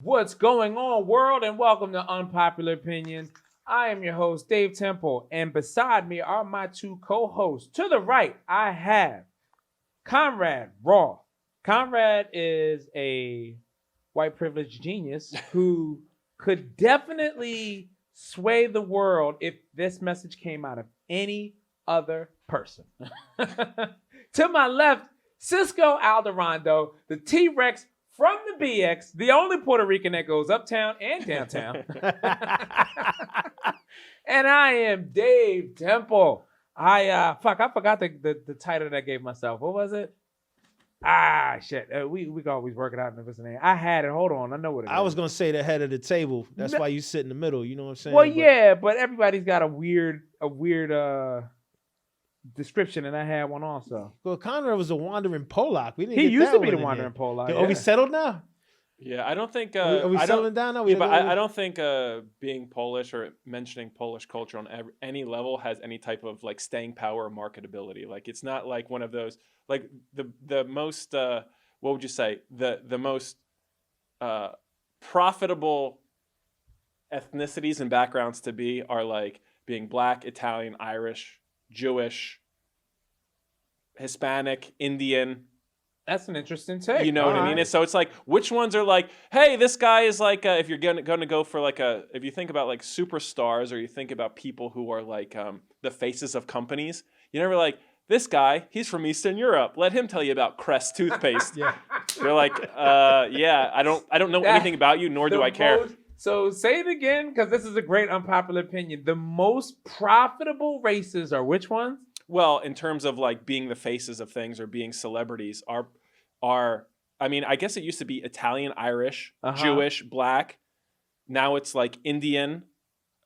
What's going on, world, and welcome to Unpopular Opinions. I am your host, Dave Temple, and beside me are my two co-hosts. To the right, I have Conrad Raw. Conrad is a white privileged genius who could definitely sway the world if this message came out of any other person. To my left, Cisco Alderando, the T-Rex from the BX, the only Puerto Rican that goes uptown and downtown. And I am Dave Temple. I forgot the title that I gave myself. What was it? Shit. We can always work it out in the name. I had it. Hold on. I know what it is. I was going to say the head of the table. That's why you sit in the middle. You know what I'm saying? Well, but everybody's got a weird description, and I had one also. Well, Conrad was a wandering Polak. We didn't. He get used that to be one the in wandering here. Polak. Are we settled now? Yeah, I don't think. Are we settling down now? I don't think being Polish or mentioning Polish culture on any level has any type of like staying power or marketability. Like it's not like one of those like the most what would you say the most profitable ethnicities and backgrounds to be are like being Black, Italian, Irish, Jewish, Hispanic, Indian. That's an interesting take. You know what I mean? So it's like, which ones are like, hey, this guy is like, if you're going to go for like if you think about like superstars or you think about people who are like the faces of companies, you never like, this guy, he's from Eastern Europe. Let him tell you about Crest toothpaste. Yeah. They're like, yeah, I don't know anything about you, nor do I care. So say it again, because this is a great unpopular opinion. The most profitable races are which ones? Well, in terms of like being the faces of things or being celebrities are I mean, I guess it used to be Italian, Irish, Jewish, Black. Now it's like Indian,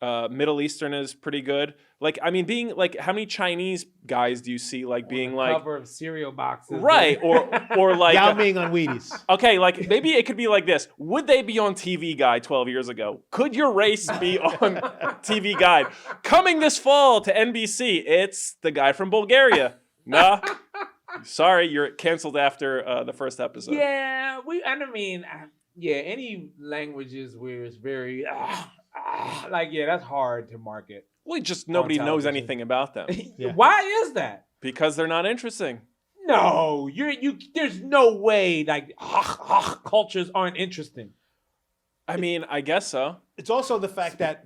Middle Eastern is pretty good. Like, I mean, being like, how many Chinese guys do you see like being like cover of cereal boxes, right? Or like Yao Ming on Wheaties. Okay, like maybe it could be like this. Would they be on TV Guide 12 years ago? Could your race be on TV Guide? Coming this fall to NBC, it's the guy from Bulgaria. Nah, sorry, you're canceled after the first episode. Yeah, any languages where it's very that's hard to market. Well, just nobody knows anything about them. Yeah. Why is that? Because they're not interesting. No, there's no way like cultures aren't interesting. I mean, I guess so. It's also the fact that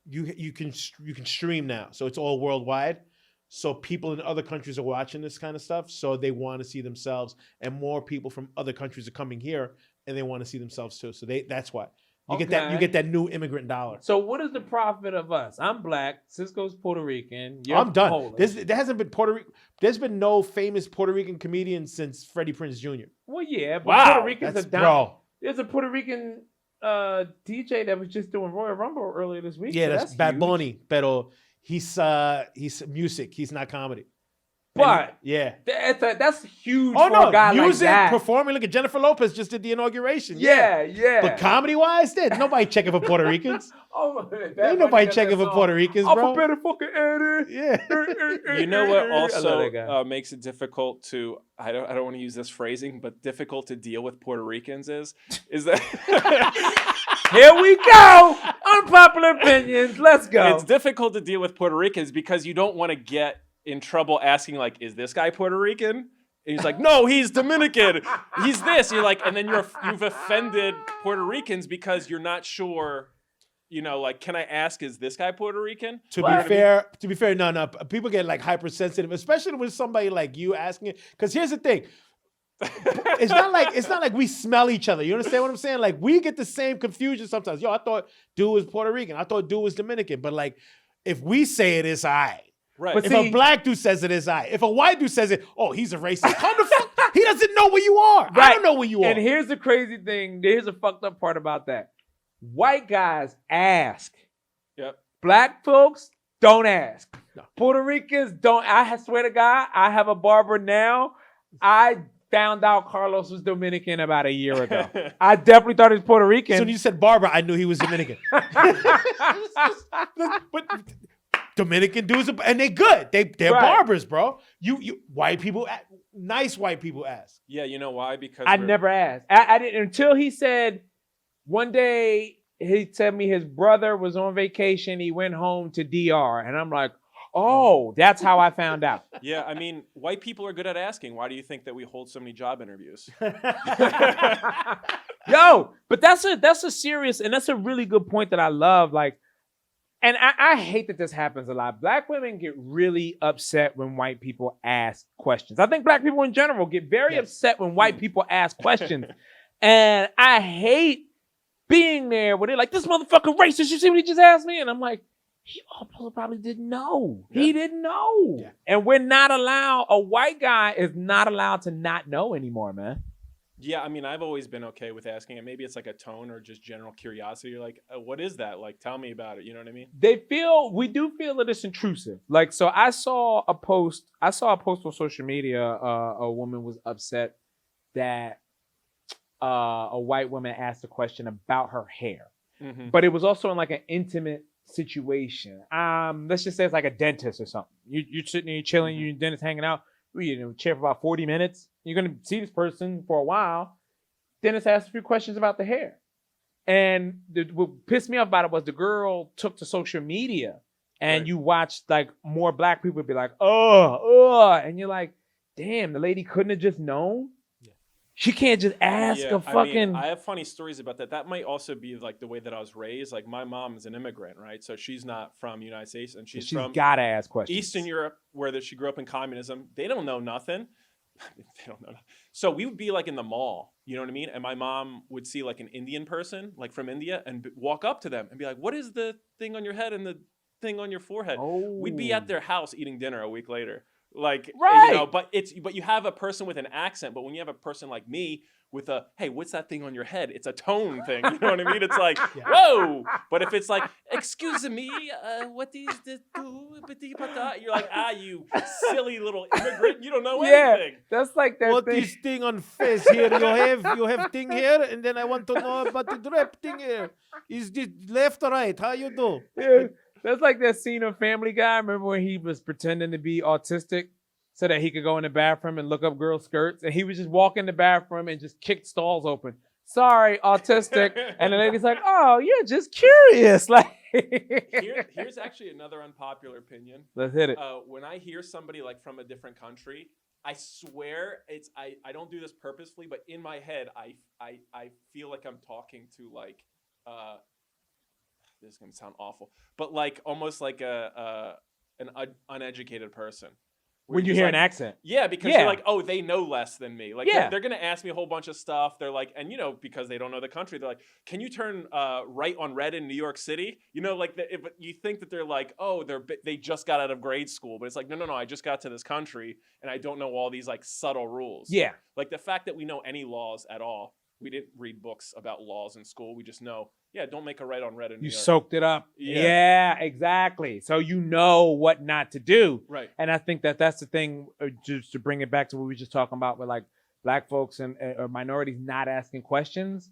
you can stream now, so it's all worldwide. So people in other countries are watching this kind of stuff, so they want to see themselves, and more people from other countries are coming here, and they want to see themselves too. So that's why. You get that new immigrant dollar. So what is the profit of us? I'm Black. Cisco's Puerto Rican. I'm done. Polish. There hasn't been There's been no famous Puerto Rican comedian since Freddie Prinze Jr. Well, yeah, but wow, Puerto Ricans are down. Bro. There's a Puerto Rican DJ that was just doing Royal Rumble earlier this week. Yeah, so that's Bad Bunny, pero he's music. He's not comedy. But yeah, that's huge for a guy music, like that. Performing. Look at Jennifer Lopez just did the inauguration. Yeah. But comedy-wise, there's nobody checking for Puerto Ricans. Ain't nobody checking for Puerto Ricans, bro. I'm a better fucking Eddie. Yeah. You know what also makes it difficult to, I don't want to use this phrasing, but difficult to deal with Puerto Ricans is that... Here we go! Unpopular opinions. Let's go. It's difficult to deal with Puerto Ricans because you don't want to get in trouble asking like, is this guy Puerto Rican? And he's like, no, he's Dominican. He's this. You're like, and then you've offended Puerto Ricans because you're not sure, you know, like, can I ask, is this guy Puerto Rican? To be fair, no. People get like hypersensitive, especially with somebody like you asking it. Because here's the thing. It's not like we smell each other. You understand what I'm saying? Like we get the same confusion sometimes. Yo, I thought dude was Puerto Rican. I thought dude was Dominican. But like, if we say it, it's all right. Right. But if a black dude says it, it's all right. If a white dude says it, oh, he's a racist. Come the fuck. He doesn't know where you are. Right. I don't know where you are. And here's the crazy thing. Here's the fucked up part about that. White guys ask. Yep. Black folks don't ask. No. Puerto Ricans don't. I swear to God, I have a barber now. I found out Carlos was Dominican about a year ago. I definitely thought he was Puerto Rican. So when you said barber, I knew he was Dominican. But Dominican dudes, and they good. They're barbers, bro. You white people, nice white people ask. Yeah, you know why? Because I never asked. I didn't until he said one day he told me his brother was on vacation. He went home to DR, and I'm like, oh, that's how I found out. Yeah, I mean, white people are good at asking. Why do you think that we hold so many job interviews? Yo, but that's a serious, and that's a really good point that I love. Like, and I hate that this happens a lot. Black women get really upset when white people ask questions. I think black people in general get very upset when white people ask questions. And I hate being there where they're like, this motherfucker racist. You see what he just asked me? And I'm like, he probably didn't know. Yeah. He didn't know. Yeah. And we're not allowed, a white guy is not allowed to not know anymore, man. Yeah, I mean, I've always been okay with asking it. Maybe it's like a tone or just general curiosity. You're like, what is that? Like, tell me about it. You know what I mean? We do feel that it's intrusive. Like, so I saw a post on social media. A woman was upset that a white woman asked a question about her hair. Mm-hmm. But it was also in like an intimate situation. Let's just say it's like a dentist or something. You're sitting there, you're chilling, you're dentist hanging out. You know, chair for about 40 minutes. You're going to see this person for a while. Dentist asked a few questions about the hair. And what pissed me off about it was the girl took to social media and you watched like more black people be like, and you're like, damn, the lady couldn't have just known. Yeah. She can't just ask a fucking. I mean, I have funny stories about that. That might also be like the way that I was raised. Like my mom is an immigrant, right? So she's not from the United States, and she's from gotta ask questions. Eastern Europe, where she grew up in communism. They don't know nothing. They don't know. So we would be like in the mall, you know what I mean? And my mom would see like an Indian person, like from India, and walk up to them and be like, "What is the thing on your head and the thing on your forehead?" Oh. We'd be at their house eating dinner a week later. Like, you know, but you have a person with an accent, but when you have a person like me with a, hey, what's that thing on your head? It's a tone thing. You know what I mean? It's like, whoa. But if it's like, excuse me, what is this? You're like, you silly little immigrant. You don't know anything. That's like that what thing. This thing on face here? You have thing here, and then I want to know about the drip thing here. Is this left or right? How you do? Yeah. That's like that scene of Family Guy. Remember when he was pretending to be autistic so that he could go in the bathroom and look up girls' skirts? And he would just walk in the bathroom and just kick stalls open. Sorry, autistic. And the lady's like, oh, you're just curious. Like, here's actually another unpopular opinion. Let's hit it. When I hear somebody like from a different country, I swear I don't do this purposefully, but in my head, I feel like I'm talking to like, this is going to sound awful, but like almost like an uneducated person. When you hear an accent. Yeah, because you're like, oh, they know less than me. Like they're going to ask me a whole bunch of stuff. They're like, and you know, because they don't know the country, they're like, can you turn right on red in New York City? You know, like if you think that they're like, oh, they just got out of grade school, but it's like, no, I just got to this country and I don't know all these like subtle rules. Yeah. Like the fact that we know any laws at all. We didn't read books about laws in school. We just know, don't make a right on red in New York. You soaked it up. Yeah, exactly. So you know what not to do. Right. And I think that's the thing, just to bring it back to what we were just talking about with like black folks and or minorities not asking questions.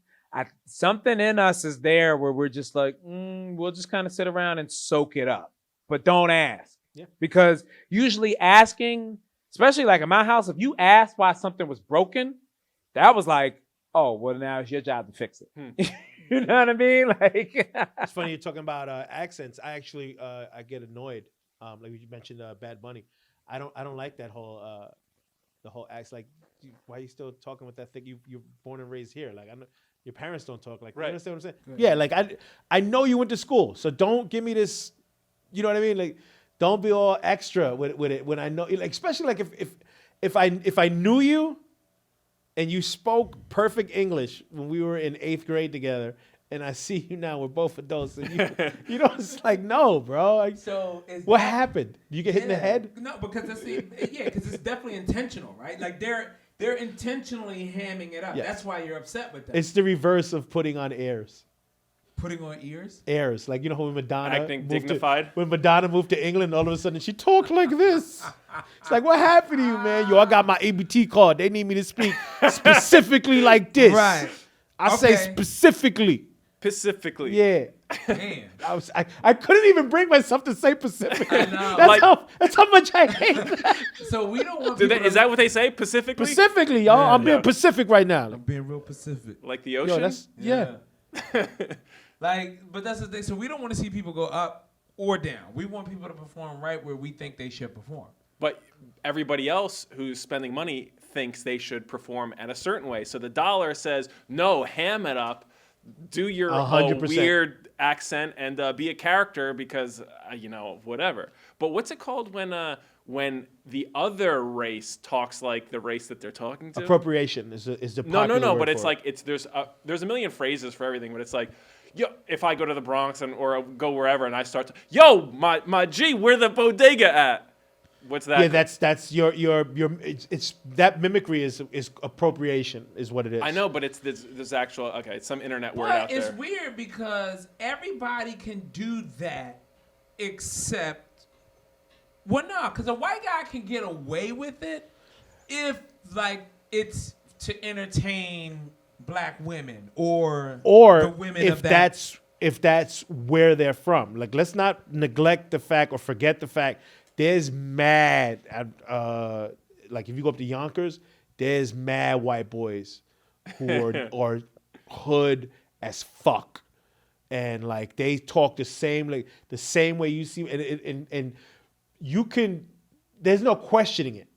Something in us is there where we're just like, we'll just kind of sit around and soak it up, but don't ask. Yeah. Because usually asking, especially like in my house, if you asked why something was broken, that was like, oh, well, now it's your job to fix it. You know what I mean? Like, it's funny you're talking about accents. I actually I get annoyed. Like you mentioned, Bad Bunny. I don't like that whole the whole accent. Like, why are you still talking with that thing? You're born and raised here. Like, I know your parents don't talk like that. You understand what I'm saying? Yeah. Like I know you went to school, so don't give me this. You know what I mean? Like, don't be all extra with it when I know. Like, especially like if I knew you. And you spoke perfect English when we were in 8th grade together, and I see you now. We're both adults, and you know, it's like, no, bro. Like, so what happened? You get hit in the head? No, because because it's definitely intentional, right? Like they're intentionally hamming it up. Yes. That's why you're upset with that. It's the reverse of putting on airs. Putting on ears? Airs. Like, you know when Madonna acting dignified? When Madonna moved to England, all of a sudden she talked like this. It's like, what happened to you, man? Yo, I got my ABT card. They need me to speak specifically like this. Right. I say specifically. Specifically. Yeah. Man. I couldn't even bring myself to say Pacific. I know. That's how much I hate that. So we don't want people Is that what they say? Pacifically? Pacifically, y'all. Yeah. I'm being Pacific right now. I'm being real Pacific. Like the Yo, ocean? that's yeah. But that's the thing. So we don't want to see people go up or down. We want people to perform right where we think they should perform. But everybody else who's spending money thinks they should perform at a certain way. So the dollar says, no, ham it up. Do your 100%. weird accent and be a character because, whatever. But what's it called when the other race talks like the race that they're talking to? Appropriation is the popular No. word But it's for like there's a million phrases for everything. But it's like, yo, if I go to the Bronx or go wherever and I start to, yo, my G, where the bodega at? What's that? Yeah, that's your it's that mimicry is appropriation is what it is. I know, but it's this actual it's some internet word out But it's there. weird because everybody can do that except, because a white guy can get away with it if it's to entertain black women or the women if of that. if that's where they're from. Like, let's not neglect the fact or forget the fact. There's mad, like if you go up to Yonkers, there's mad white boys who are hood as fuck, and like they talk the same way you see, and you can. There's no questioning it.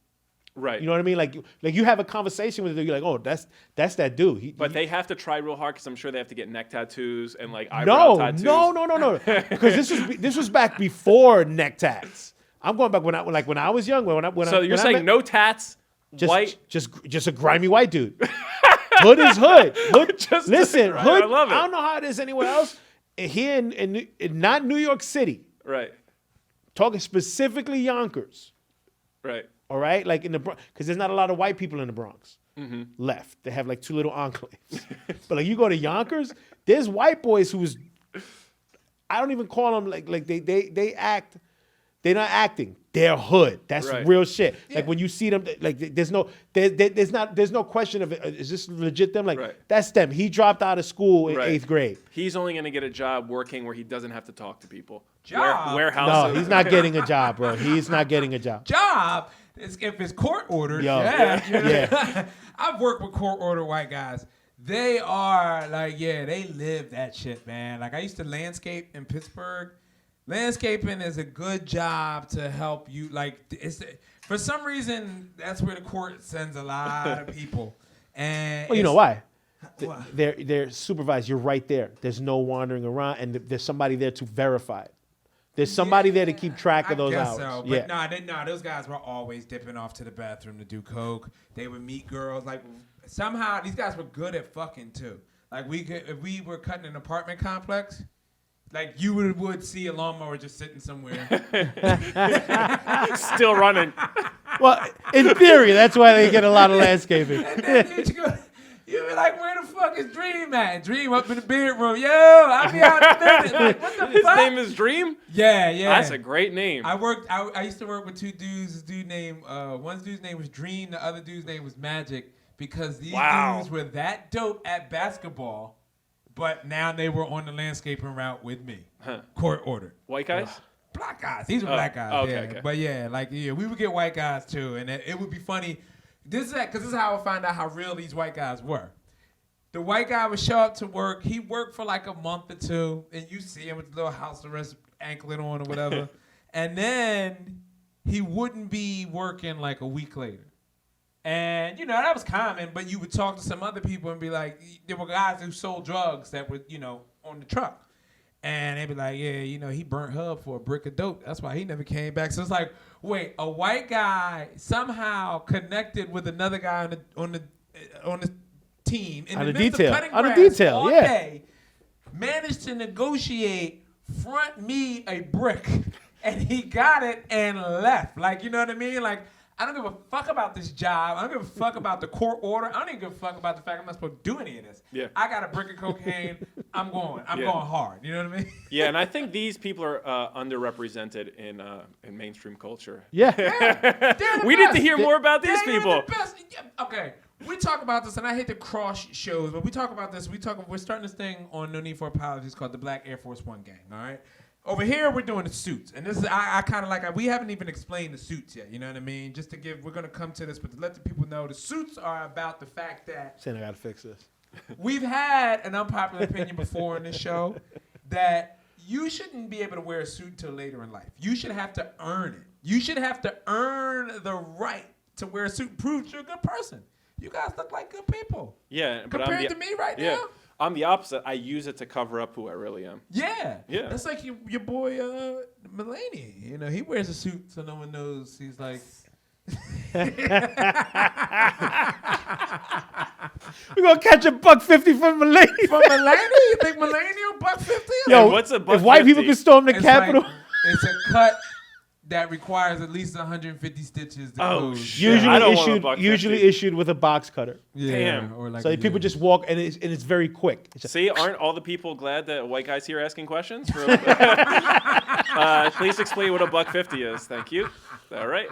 Right. You know what I mean? Like you have a conversation with them, you're like, oh, that's that dude. But they have to try real hard because I'm sure they have to get neck tattoos and like eyebrow tattoos. No. Because this was back before neck tats. I'm going back when I was young. So you're saying no tats, white, just a grimy white dude. Hood is hood. Listen, right, hood. I love it. I don't know how it is anywhere else. Here in not New York City. right, Talking specifically Yonkers. right. All right, like in the Bronx, because there's not a lot of white people in the Bronx left. They have like two little enclaves. But like you go to Yonkers, there's white boys who's, I don't even call them like they act. They're not acting. They're hood. That's Right. real shit. Yeah. Like when you see them, like there's no question of it. Is this legit them? Like Right. that's them. He dropped out of school in Right. 8th grade. He's only going to get a job working where he doesn't have to talk to people. Job? Warehouses. No, he's not getting a job, bro. He's not getting a job. Job if it's court ordered. Yo. Yeah. I've worked with court ordered white guys. They are they live that shit, man. Like I used to landscape in Pittsburgh. Landscaping is a good job to help you. Like for some reason, that's where the court sends a lot of people. And Well, you know why? Why? They're supervised. You're right there. There's no wandering around, and there's somebody there to verify it. There's somebody there to keep track of those I guess hours. So, but Yeah. those guys were always dipping off to the bathroom to do coke. They would meet girls. Like somehow these guys were good at fucking too. Like if we were cutting an apartment complex, like you would see a lawnmower just sitting somewhere. Still running. Well, in theory, that's why they get a lot of landscaping. And then you'd be like, where the fuck is Dream at? Dream up in the bedroom. Yo, I'll be out in the bedroom. Like, what the His fuck? name is Dream? Yeah. That's a great name. I used to work with two dudes. This dude named one dude's name was Dream. The other dude's name was Magic. Because these dudes were that dope at basketball, but now they were on the landscaping route with me. Court ordered. White guys? Black guys. These were black guys. Okay. But we would get white guys too, and it would be funny. This is how I find out how real these white guys were. The white guy would show up to work. He worked for like a month or two, and you see him with a little house arrest anklet on or whatever, and then he wouldn't be working like a week later. And, that was common, but you would talk to some other people and be like, there were guys who sold drugs that were, on the truck. And they'd be like, yeah, he burnt her up for a brick of dope. That's why he never came back. So it's like, wait, a white guy somehow connected with another guy on the team in On the the midst detail. of cutting On the grass detail, all yeah. day, managed to negotiate, front me a brick, and he got it and left. Like, you know what I mean? Like, I don't give a fuck about this job. I don't give a fuck about the court order. I don't even give a fuck about the fact I'm not supposed to do any of this. Yeah. I got a brick of cocaine. I'm going hard. You know what I mean? Yeah, and I think these people are underrepresented in mainstream culture. Yeah. They're the We need best. to hear more about these They're people. the best. Yeah, okay. we talk about this, and I hate to cross shows, but we talk about this. We're starting this thing on No Need for Apologies called the Black Air Force One Gang. All right. Over here, we're doing the suits, and this is I kind of like. We haven't even explained the suits yet. You know what I mean? Just to give, we're gonna come to this, but to let the people know, the suits are about the fact that Saying I gotta fix this. we've had an unpopular opinion before in this show that you shouldn't be able to wear a suit until later in life. You should have to earn it. You should have to earn the right to wear a suit. Proves you're a good person. You guys look like good people. Yeah, but compared to me right now. I'm the opposite. I use it to cover up who I really am. Yeah. Yeah. That's like your boy Mulaney. You know, he wears a suit so no one knows he's like. We're gonna catch $1.50 from Mulaney. From Mulaney? You think Mulaney $1.50? Yo, Hey, what's a if white people $1.50? can storm the It's Capitol, like- it's a cut that requires at least 150 stitches to Oh, close. shit. I don't want a $1.50. usually issued with a box cutter. Yeah. Damn. Or like So people just walk and it's very quick. It's just- See, aren't all the people glad that a white guy's here asking questions? Please explain what a $1.50 is. Thank you. All right.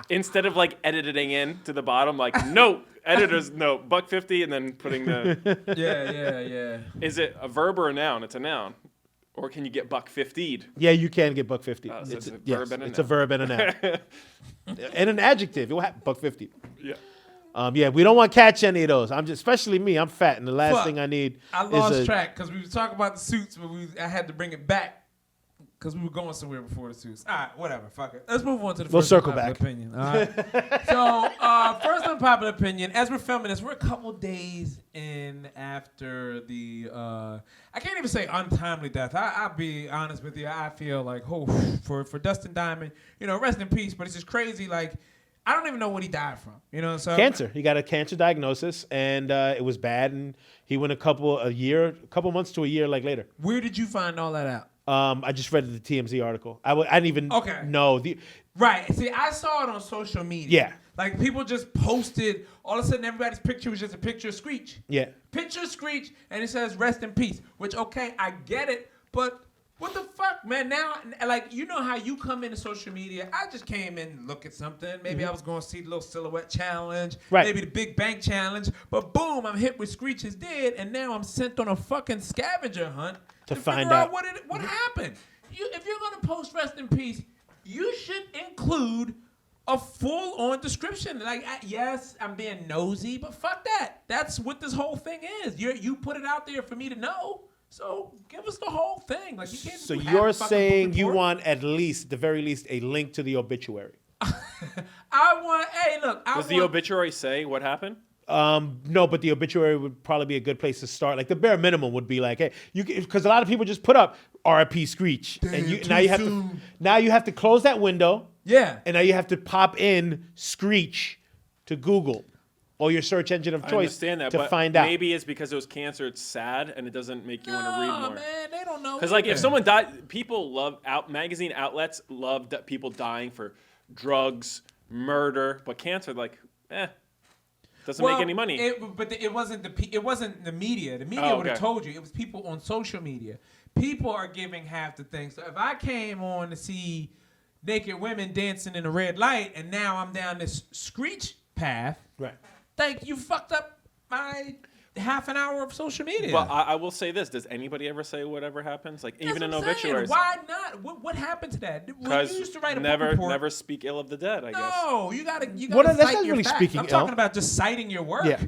Instead of like editing in to the bottom, like note, editor's note, $1.50, and then putting the. Yeah. Is it a verb or a noun? It's a noun. Or can you get $1.50'd? yeah, you can get $1.50. Oh, so it's a yes, verb and a it's a noun. verb and a noun. And an adjective. It will have $1.50. Yeah. Yeah, we don't want to catch any of those. I'm just, especially me. I'm fat, and the last Fuck. thing I need I is lost track because we were talking about the suits, but I had to bring it back because we were going somewhere before the suits. All right, whatever. Fuck it. Let's move on to the We'll first circle unpopular back. opinion. All right. So, first unpopular opinion. As we're filming this, we're a couple days in after the. I can't even say untimely death. I'll be honest with you. I feel like, for Dustin Diamond, rest in peace. But it's just crazy. Like, I don't even know what he died from. So cancer. He got a cancer diagnosis, and it was bad, and he went a couple months to a year later. Where did you find all that out? I just read the TMZ article. I didn't even know the. Right. See, I saw it on social media. Yeah. Like, people just posted, all of a sudden, everybody's picture was just a picture of Screech. Yeah. Picture of Screech, and it says, rest in peace. Which, okay, I get it, but what the fuck, man? Now, like, you know how you come into social media. I just came in and look at something. Maybe I was going to see the little silhouette challenge. Right. Maybe the big bank challenge. But boom, I'm hit with Screech is dead, and now I'm sent on a fucking scavenger hunt To figure find out. what happened. If you're going to post rest in peace, you should include a full-on description. Like, yes, I'm being nosy, but fuck that. That's what this whole thing is. You put it out there for me to know, so give us the whole thing. Like, you can't. So just have you're a fucking saying book you report. want at the very least, a link to the obituary? Hey, look. Does the obituary say what happened? No, but the obituary would probably be a good place to start. Like the bare minimum would be like, hey, because a lot of people just put up R.I.P. Screech, and now you have to close that window. Yeah. And now you have to pop in Screech to Google or your search engine of I choice understand that, to but find out. maybe it's because it was cancer. It's sad, and it doesn't make you want to read more. Man, they don't know. Because like if either. someone died, people love magazine outlets love people dying for drugs, murder, but cancer doesn't make any money. It wasn't the media. The media Oh, would have okay. told you. It was people on social media. People are giving half the thing. So if I came on to see naked women dancing in a red light, and now I'm down this Screech path, Right. like you fucked up my half an hour of social media. But I will say this: does anybody ever say whatever happens? Like That's even in what I'm saying. obituaries? Why not? What happened to that? When Because you used to write a book never report, speak ill of the dead. I guess. No, you gotta Well, that's cite not your really facts. speaking I'm ill. talking about just citing your work. Yeah.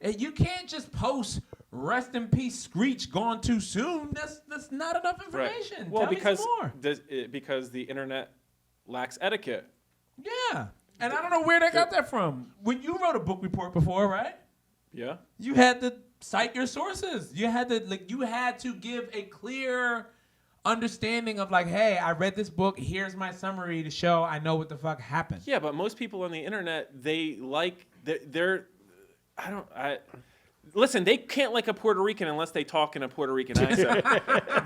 And you can't just post "Rest in peace, Screech, gone too soon." That's not enough information. Well, Tell me some more. because the internet lacks etiquette. Yeah, and I don't know where they got that from. When you wrote a book report before, right? Yeah. You had to cite your sources. You had to give a clear understanding of like, hey, I read this book. Here's my summary to show I know what the fuck happened. Yeah, but most people on the internet, listen, they can't like a Puerto Rican unless they talk in a Puerto Rican accent.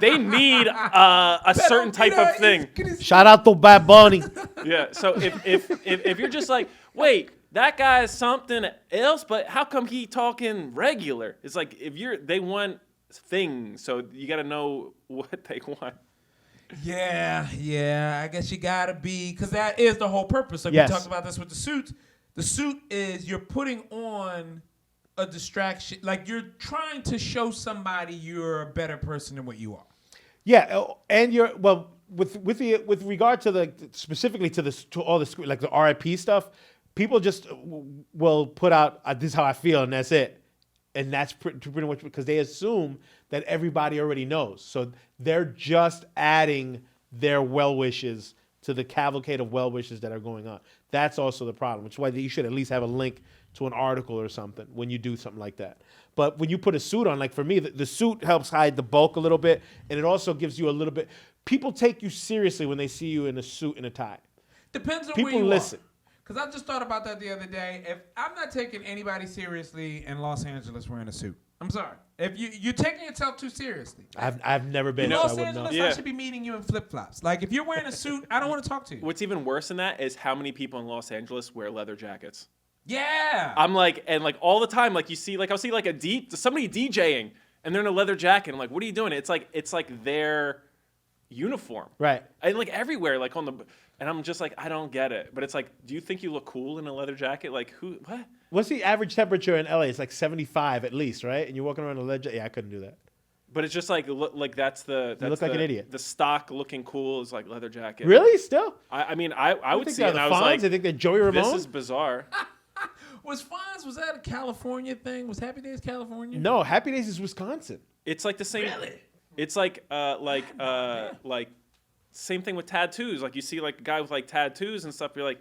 They need a certain type of thing. Shout out to Bad Bunny. Yeah. So if you're just like, wait, that guy's something else, but how come he talking regular? It's like they want things, so you got to know what they want. Yeah. I guess you gotta be, because that is the whole purpose. Like Yes. we talked about this with the suits. The suit is you're putting on a distraction. Like you're trying to show somebody you're a better person than what you are. Yeah, and you're well with regard to the specifically to all the like the RIP stuff. People just will put out this is how I feel and that's it, and that's pretty much because they assume that everybody already knows. So they're just adding their well wishes to the cavalcade of well wishes that are going on. That's also the problem, which is why you should at least have a link to an article or something when you do something like that. But when you put a suit on, like for me, the suit helps hide the bulk a little bit, and it also gives you a little bit. People take you seriously when they see you in a suit and a tie. Depends on People where you listen. Because I just thought about that the other day. If I'm not taking anybody seriously in Los Angeles wearing a suit, I'm sorry. If you're taking yourself too seriously. I've never been In so I Los wouldn't know. Angeles, Yeah. I should be meeting you in flip-flops. Like, if you're wearing a suit, I don't want to talk to you. What's even worse than that is how many people in Los Angeles wear leather jackets. Yeah. I'm like, and like all the time, like you see, like I'll see like somebody DJing and they're in a leather jacket. I'm like, what are you doing? It's like their uniform. Right. And like everywhere, like on the, and I'm just like, I don't get it. But it's like, do you think you look cool in a leather jacket? Like what? What's the average temperature in LA? It's like 75 at least, right? And you're walking around a ledge. Yeah, I couldn't do that. But it's just like, like that's You look like an idiot. The stock looking cool is like leather jacket. Really? Still? I mean, I would think see it they're and the I was Fonz? like, I think they're Joey Ramone. this is bizarre. Was that a California thing? Was Happy Days California? No, Happy Days is Wisconsin. It's like the same. Really? It's like same thing with tattoos. Like you see like a guy with like tattoos and stuff. You're like,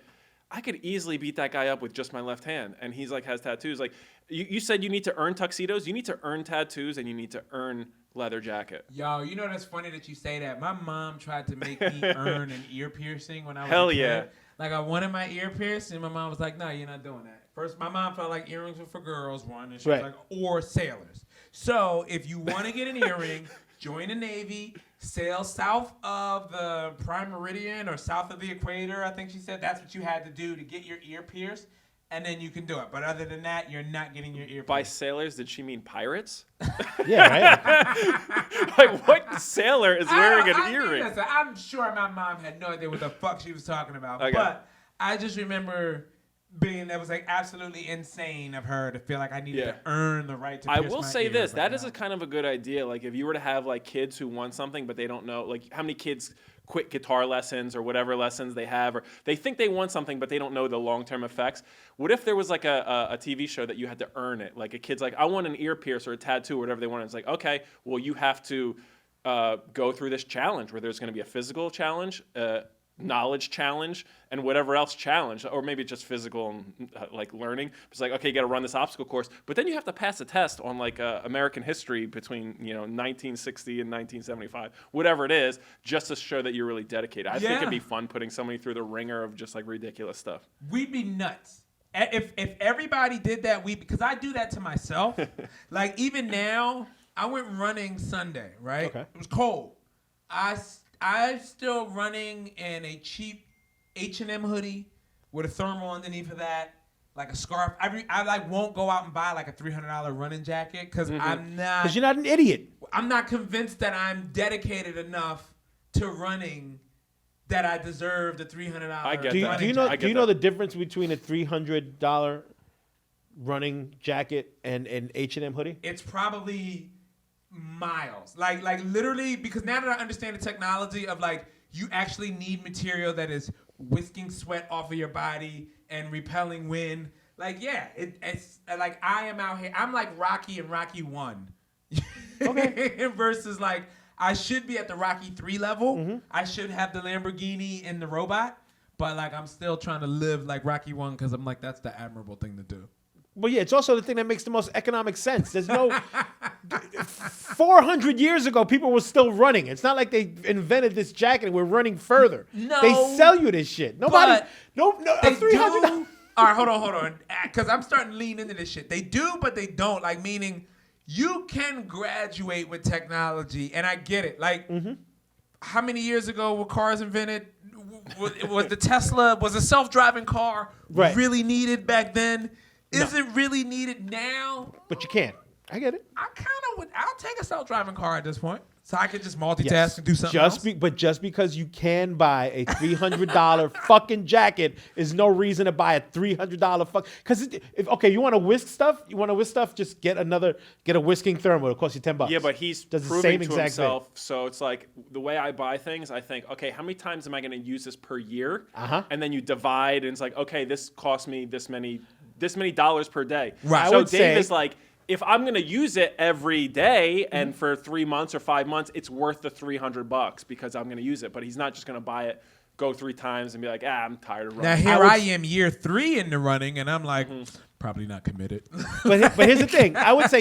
I could easily beat that guy up with just my left hand, and he's like has tattoos. Like you said, you need to earn tuxedos. You need to earn tattoos, and you need to earn leather jacket. Yo, you know that's funny that you say that. My mom tried to make me earn an ear piercing when I was Hell a kid. yeah. Like I wanted my ear pierced, and my mom was like, "No, you're not doing that." First, my mom felt like earrings were for girls, one, and she was Right. like, or sailors. So if you want to get an earring, join the Navy, sail south of the Prime Meridian or south of the equator. I think she said that's what you had to do to get your ear pierced, and then you can do it. But other than that, you're not getting your ear By pierced. sailors, did she mean pirates? Yeah, right? Like what sailor is wearing an earring? Listen, I'm sure my mom had no idea what the fuck she was talking about. Okay. But I just remember that was like absolutely insane of her to feel like I needed to earn the right to I pierce will my say ear this, right that is now. a kind of a good idea. Like if you were to have like kids who want something but they don't know, like how many kids quit guitar lessons or whatever lessons they have, or they think they want something but they don't know the long-term effects. What if there was like a TV show that you had to earn it? Like a kid's like, I want an ear pierce or a tattoo or whatever they want. It's like, okay, well you have to go through this challenge where there's going to be a physical challenge, knowledge challenge, and whatever else challenge, or maybe just physical and like learning. It's like, okay, you got to run this obstacle course, but then you have to pass a test on like American history between 1960 and 1975, whatever it is, just to show that you're really dedicated. I think it'd be fun putting somebody through the ringer of just like ridiculous stuff. We'd be nuts. If everybody did that, because I do that to myself. Like even now, I went running Sunday, right? Okay. It was cold. I'm still running in a cheap H&M hoodie with a thermal underneath of that, like a scarf. I like won't go out and buy like a $300 running jacket because I'm not. Because you're not an idiot. I'm not convinced that I'm dedicated enough to running that I deserve the $300. I get Do you, that. do you know? I Do get you know that. the difference between a $300 running jacket and an H&M hoodie? It's probably miles, like literally, because now that I understand the technology of like you actually need material that is whisking sweat off of your body and repelling wind. Like it's like I am out here. I'm like Rocky and Rocky 1. Okay. Versus like I should be at the Rocky 3 level. Mm-hmm. I should have the Lamborghini and the robot, but like I'm still trying to live like Rocky 1 because I'm like that's the admirable thing to do. Well, yeah, it's also the thing that makes the most economic sense. There's no 400 years ago, people were still running. It's not like they invented this jacket and we're running further. No, they sell you this shit. Nobody, no, they $300. do. All right, hold on, because I'm starting to lean into this shit. They do, but they don't. Like meaning, you can graduate with technology, and I get it. Like, how many years ago were cars invented? Was the Tesla, was a self-driving car Right. really needed back then? Is it really needed now? But you can't. I get it. I kind of would. I'll take a self-driving car at this point, so I can just multitask and do something else. But just because you can buy a $300 fucking jacket is no reason to buy a $300 fuck. Because you want to whisk stuff, just get a whisking thermal. It'll cost you $10. Yeah, but he's does the proving same to exact himself. thing. So it's like the way I buy things, I think, okay, how many times am I going to use this per year? And then you divide, and it's like, okay, this costs me this many dollars per day. Right. So Dave is like, if I'm going to use it every day and for 3 months or 5 months, it's worth the $300 because I'm going to use it. But he's not just going to buy it, go 3 times and be like, I'm tired of running. Now here I am year 3 in the running, and I'm like, probably not committed. But here's the thing. I would say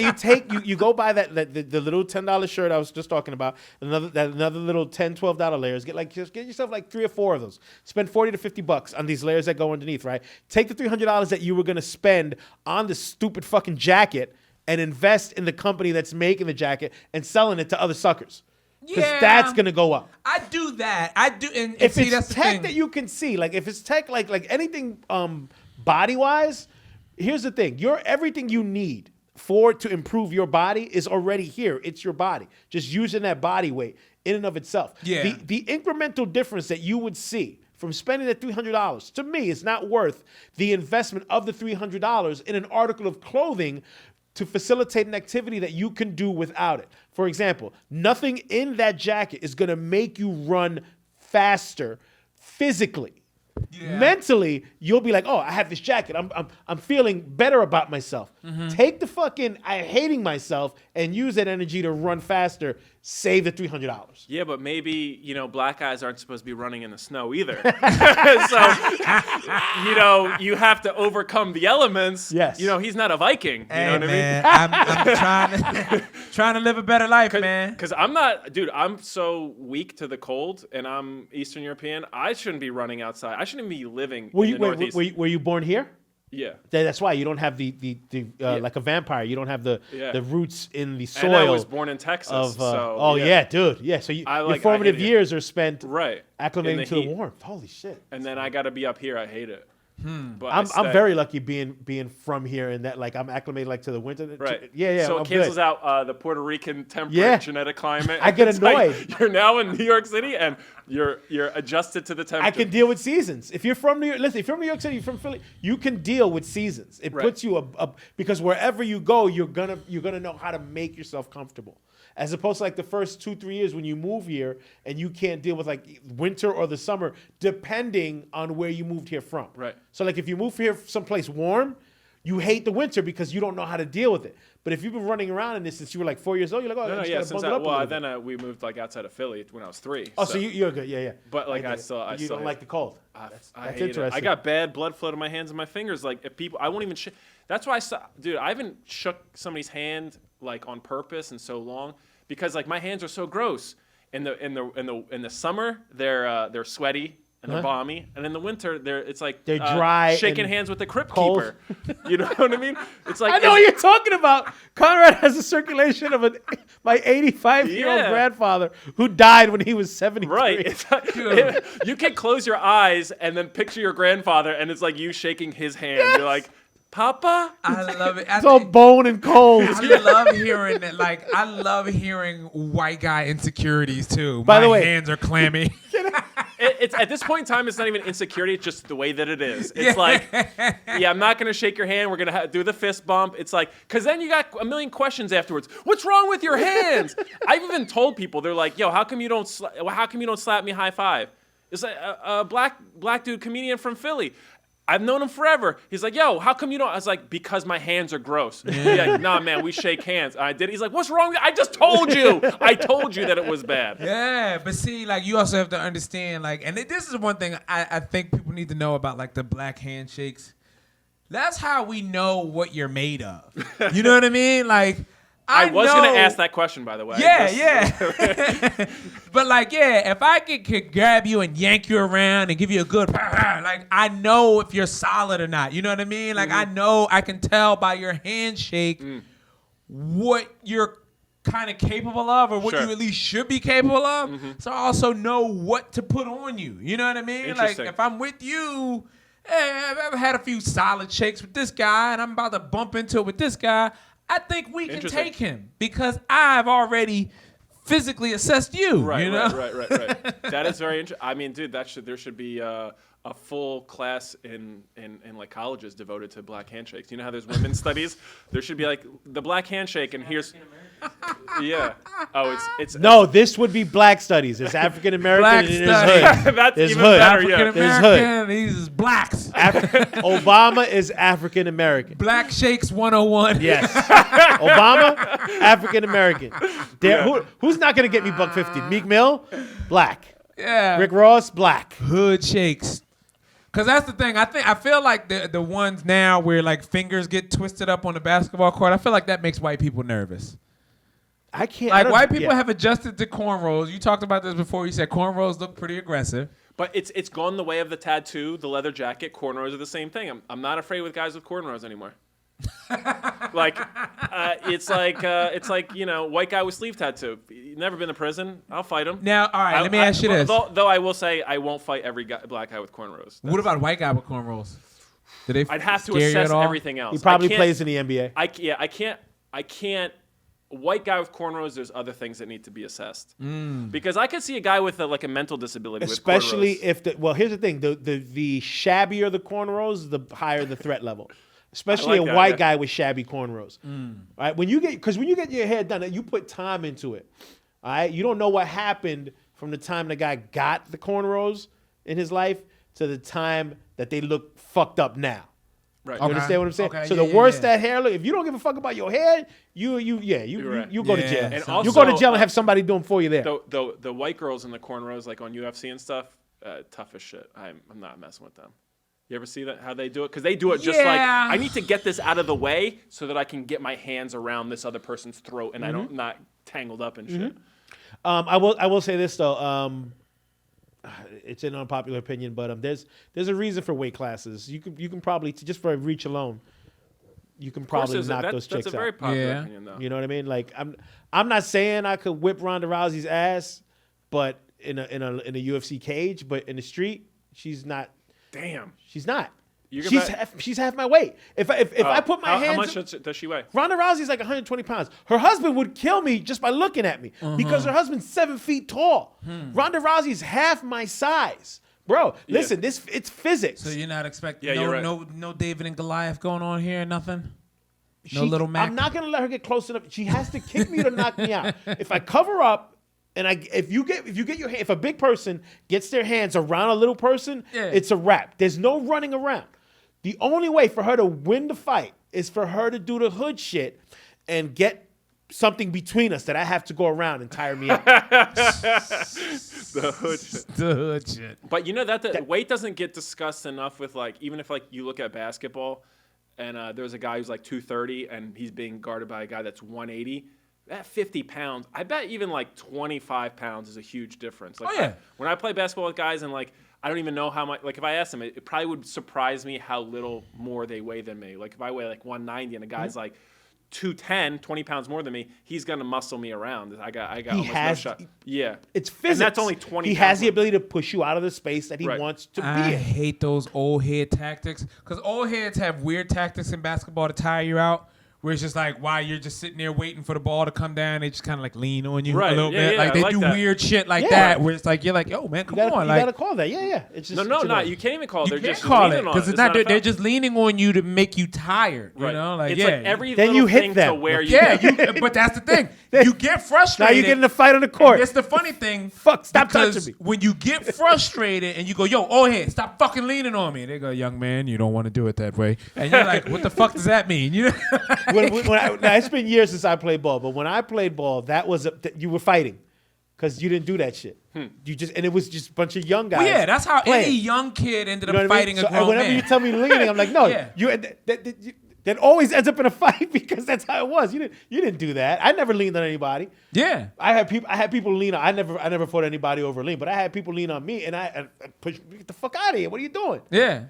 you go buy the little $10 shirt I was just talking about, another little $10, $12 layers. Get yourself like 3 or 4 of those. Spend $40 to $50 on these layers that go underneath, right? Take the $300 that you were gonna spend on this stupid fucking jacket and invest in the company that's making the jacket and selling it to other suckers. Because that's gonna go up. I do that. I do. And If see, it's that's the tech thing. that you can see, like if it's tech, like anything body wise, here's the thing: everything you need to improve your body is already here. It's your body, just using that body weight in and of itself. Yeah. The incremental difference that you would see from spending that $300 to me is not worth the investment of the $300 in an article of clothing to facilitate an activity that you can do without it. For example, nothing in that jacket is going to make you run faster physically. Yeah. Mentally, you'll be like, oh, I have this jacket. I'm feeling better about myself. Take the fucking hating myself and use that energy to run faster. Save the $300. Yeah, but maybe, black guys aren't supposed to be running in the snow either. So, you have to overcome the elements. Yes. He's not a Viking. You Hey, know what man, I mean? I'm trying to live a better life, man. Because I'm not, dude, I'm so weak to the cold and I'm Eastern European. I shouldn't be running outside. I shouldn't be living in the Northeast. Were you born here? Yeah. That's why you don't have the like a vampire. You don't have the roots in the soil. And I was born in Texas. Dude. Yeah, so your formative years are spent acclimating to the warmth. Holy shit. And then I got to be up here. I hate it. But I'm very lucky being from here and that like I'm acclimated to the winter. Right. Yeah. So I'm it cancels good. out the Puerto Rican temperate genetic climate. I get It's annoyed. like you're now in New York City and you're adjusted to the temperature. I can deal with seasons. If you're from New York, listen. If you're from New York City, you're from Philly, you can deal with seasons. It puts you up because wherever you go, you're gonna know how to make yourself comfortable. As opposed to like the first 2-3 years when you move here and you can't deal with like winter or the summer, depending on where you moved here from. Right. So like if you move here someplace warm, you hate the winter because you don't know how to deal with it. But if you've been running around in this since you were like 4 years old, you're like, oh, No, just yeah. gotta Since bundle up a little bit. then we moved like outside of Philly when I was 3. Oh, so you're good, yeah. But like get it. You don't like the cold. I That's hate interesting. it. I got bad blood flow to my hands and my fingers. Like if people, I won't even. That's why dude, I haven't shook somebody's hand like on purpose in so long because like my hands are so gross. In the summer, they're sweaty and they're balmy, and in the winter, they're dry, shaking and hands with the crypt cold. keeper. You know what I mean? It's like I know what you're talking about. Conrad has a circulation of my 85-year-old grandfather who died when he was 73. Right. It's like, you can close your eyes and then picture your grandfather, and it's like you shaking his hand. Yes. You're like, Papa? I love it. It's all bone and cold. I love hearing that. Like, I love hearing white guy insecurities, too. By the way, hands are clammy. It's at this point in time, it's not even insecurity. It's just the way that it is. It's like, I'm not going to shake your hand. We're going to do the fist bump. It's like, because then you got a million questions afterwards. What's wrong with your hands? I've even told people, they're like, yo, how come you don't slap me high five? It's like a black dude comedian from Philly. I've known him forever. He's like, yo, how come you don't? I was like, because my hands are gross. Yeah. Like, nah, man, we shake hands. I did. He's like, what's wrong? I just told you. I told you that it was bad. Yeah, but see, like, you also have to understand, like, and this is one thing I think people need to know about, like, the black handshakes. That's how we know what you're made of. You know what I mean? Like, I was going to ask that question, by the way. Yeah. But, like, if I could grab you and yank you around and give you a good, like, I know if you're solid or not. You know what I mean? Like, I know, I can tell by your handshake what you're kind of capable of or what you at least should be capable of. So I also know what to put on you. You know what I mean? Like, if I'm with you, I've ever had a few solid shakes with this guy and I'm about to bump into it with this guy, I think we can Interesting. take him because I've already physically assessed you. Right, you know? right. That is very interesting. I mean, dude, there should be a full class in like colleges devoted to black handshakes. You know how there's women's studies? There should be like the black handshake, and here's yeah. Oh, it's No, this would be black studies. It's African American Black and studies. there's hood. That's There's even hood. better. African Yeah. There's American, these is blacks. Obama is African American. Black Shakes 101. Yes. Obama, African American. Who's not going to get me $1.50? Meek Mill, black. Yeah. Rick Ross, black. Hood shakes. Cause that's the thing. I feel like the ones now where like fingers get twisted up on the basketball court. I feel like that makes white people nervous. I can't. Like white people have adjusted to cornrows. You talked about this before. You said cornrows look pretty aggressive. But it's gone the way of the tattoo, the leather jacket. Cornrows are the same thing. I'm not afraid with guys with cornrows anymore. Like it's like you know, white guy with sleeve tattoo. You've never been to prison. I'll fight him. Now, all right. Let me ask you this. Though I will say I won't fight every black guy with cornrows. What about a white guy with cornrows? Do they I'd have to scare you assess at all? everything else. He probably plays in the NBA. I can't. White guy with cornrows. There's other things that need to be assessed. Because I could see a guy with like a mental disability, Especially with cornrows. here's the thing: the shabbier the cornrows, the higher the threat level. Especially like a that, white yeah. guy with shabby cornrows. Right? When you get your hair done, you put time into it. All right? You don't know what happened from the time the guy got the cornrows in his life to the time that they look fucked up now. Right. You understand what I'm saying? Okay, So yeah, the worse yeah. that hair look, if you don't give a fuck about your hair, you right. go to Yeah. jail. And You also, go to jail and have somebody do them for you there. The white girls in the cornrows, like on UFC and stuff, tough as shit. I'm not messing with them. You ever see that how they do it? Because they do it just like Yeah. I need to get this out of the way so that I can get my hands around this other person's throat and I don't not tangled up and shit. I will say this though. It's an unpopular opinion, but there's a reason for weight classes. You can probably just for reach alone, you can probably knock those chicks That's a very out. popular Yeah. opinion, though. You know what I mean? Like I'm not saying I could whip Ronda Rousey's ass, but in a UFC cage, but in the street, she's not. Damn. She's not. You She's half my weight. If I put my hands. How much does she weigh? Ronda Rousey's like 120 pounds. Her husband would kill me just by looking at me because her husband's 7 feet tall. Ronda Rousey's half my size. Bro, listen, it's physics. So you're not expecting Yeah, you're right. no David and Goliath going on here, nothing? No little Mac? I'm not going to let her get close enough. She has to kick me to knock me out. If I cover up, and if a big person gets their hands around a little person, it's a wrap. There's no running around. The only way for her to win the fight is for her to do the hood shit and get something between us that I have to go around and tire me out. The hood shit. The hood shit. But you know that weight doesn't get discussed enough with like even if like you look at basketball and there's a guy who's like 230 and he's being guarded by a guy that's 180. That 50 pounds, I bet even like 25 pounds is a huge difference. Like when I play basketball with guys and like I don't even know how much, like if I asked them, it probably would surprise me how little more they weigh than me. Like if I weigh like 190 and a guy's like 210, 20 pounds more than me, he's going to muscle me around. I got almost no shot. Yeah. It's physics. And that's only 20 He pounds has the more. ability to push you out of the space that he wants to be I in. hate those old head tactics because old heads have weird tactics in basketball to tire you out. Where it's just like while you're just sitting there waiting for the ball to come down, they just kind of like lean on you a little bit. Like they do weird shit like that where it's like you're like, yo man, come on, You like gotta call that. Yeah. It's just No. You can't even call it. you They're can't just call it leaning on because it. it's not. They're foul. just leaning on you to make you tired. You know, like it's like every Then little you hit thing them. to where you. but that's the thing. You get Now frustrated. you get in a fight on the court. It's the funny thing. Fuck, stop because touching me. when you get frustrated and you go, yo, old head, stop fucking leaning on me. They go, young man, you don't want to do it that way. And you're like, what the fuck does that mean? You know? Now, it's been years since I played ball, but when I played ball, that was you were fighting because you didn't do that shit. You just and it was just a bunch of young guys. Well, yeah, that's how playing. any young kid ended You know up what I fighting mean? a grown whenever man. you tell me leaning, I'm like, no, Yeah. that always ends up in a fight because that's how it was. You didn't do that. I never leaned on anybody. Yeah. I had people lean on. I never fought anybody over lean, but I had people lean on me, and I push, get the fuck out of here. What are you doing? Yeah.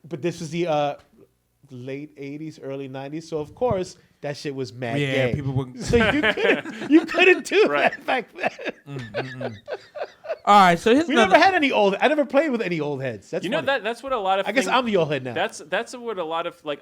But this was the late '80s, early '90s, so of course that shit was mad Yeah, gay. people would. So you couldn't do that back then. All right, so here's We another. never had any old. I never played with any old heads. That's You know funny. that's what a lot of. I guess things- I'm the old head now. That's what a lot of like.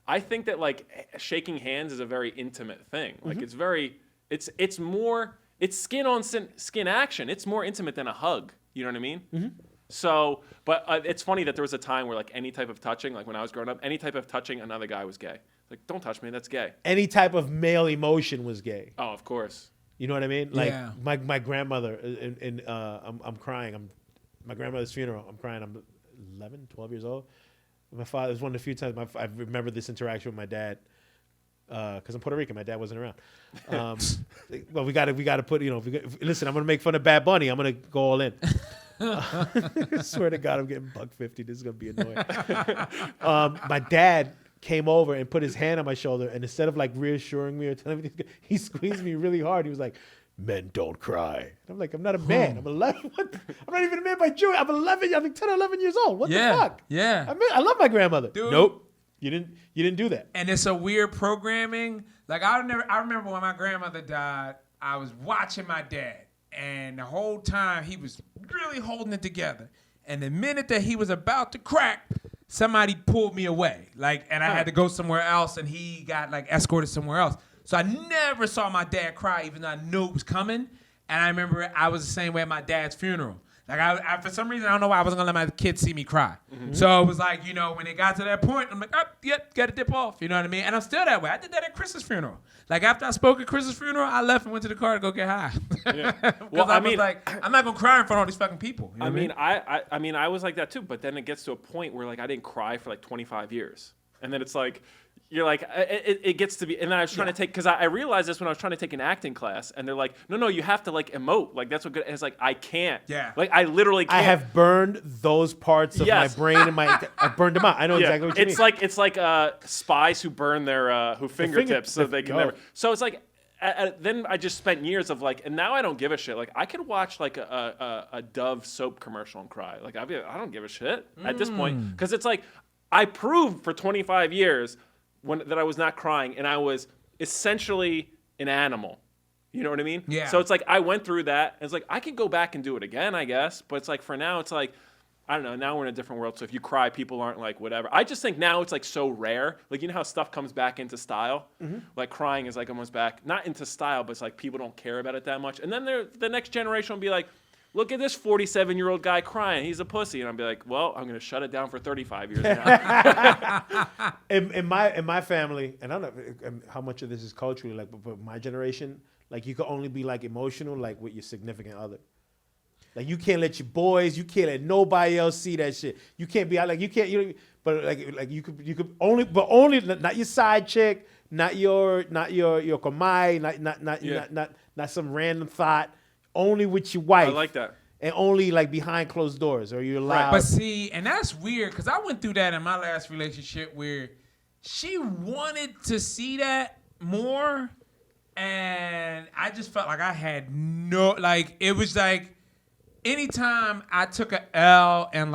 I think that like shaking hands is a very intimate thing. Like it's more skin on skin action. It's more intimate than a hug. You know what I mean? So, but it's funny that there was a time where like any type of touching, like when I was growing up, any type of touching another guy was gay. Like, don't touch me, that's gay. Any type of male emotion was gay. Oh, of course. You know what I mean? Like Yeah. my grandmother, I'm crying. My grandmother's funeral. I'm crying. I'm 11, 12 years old. My father, it was one of the few times I remember this interaction with my dad. Because I'm Puerto Rican, my dad wasn't around. Well, we got to put, listen, I'm gonna make fun of Bad Bunny. I'm gonna go all in. I swear to God, I'm getting $150. This is gonna be annoying. My dad came over and put his hand on my shoulder, and instead of like reassuring me or telling me, he squeezed me really hard. He was like, "Men don't cry." And I'm like, I'm not a man. I'm 11. I'm not even a man by choice. I'm 11. I'm like 10 or 11 years old. What the fuck? Yeah. I love my grandmother. Dude. Nope. You didn't do that. And it's a weird programming. Like I remember when my grandmother died, I was watching my dad, and the whole time he was really holding it together. And the minute that he was about to crack, somebody pulled me away. Like, and I had to go somewhere else, and he got like escorted somewhere else. So I never saw my dad cry, even though I knew it was coming. And I remember I was the same way at my dad's funeral. Like I for some reason, I don't know why I wasn't gonna let my kids see me cry. So it was like, when it got to that point, I'm like, gotta dip off. You know what I mean? And I'm still that way. I did that at Chris's funeral. Like after I spoke at Chris's funeral, I left and went to the car to go get high. Well, I was like, I'm not gonna cry in front of all these fucking people. You know I mean, I was like that too. But then it gets to a point where like I didn't cry for like 25 years, and then it's like. You're like, it gets to be, and then I was trying to take, because I realized this when I was trying to take an acting class, and they're like, no, you have to like emote, like that's what good, and it's like, I can't. Yeah. Like I literally can't. I have burned those parts of my brain and I burned them out. I know exactly what you mean. It's like spies who burn their fingertips so they can never. So it's like, then I just spent years of like, and now I don't give a shit. Like I could watch like a Dove soap commercial and cry. Like I don't give a shit at this point, because it's like, I proved for 25 years that I was not crying, and I was essentially an animal. You know what I mean? Yeah. So it's like I went through that, and it's like I can go back and do it again, I guess. But it's like for now, it's like, I don't know, now we're in a different world. So if you cry, people aren't like whatever. I just think now it's like so rare. Like, you know how stuff comes back into style? Like crying is like almost back, not into style, but it's like people don't care about it that much. And then the next generation will be like, look at this 47-year-old guy crying. He's a pussy. And I'll be like, well, I'm going to shut it down for 35 years now. in my family, and I don't know how much of this is culturally, like, but my generation, like, you can only be like emotional, like, with your significant other. Like, you can't let your boys, you can't let nobody else see that shit. You can't be out, like, you can't, but like you could only, but only not your side chick, not your komai, not some random thought. Only with your wife. I like that. And only like behind closed doors, or you're allowed. But see, and that's weird, because I went through that in my last relationship where she wanted to see that more, and I just felt like I had it was like anytime I took a L and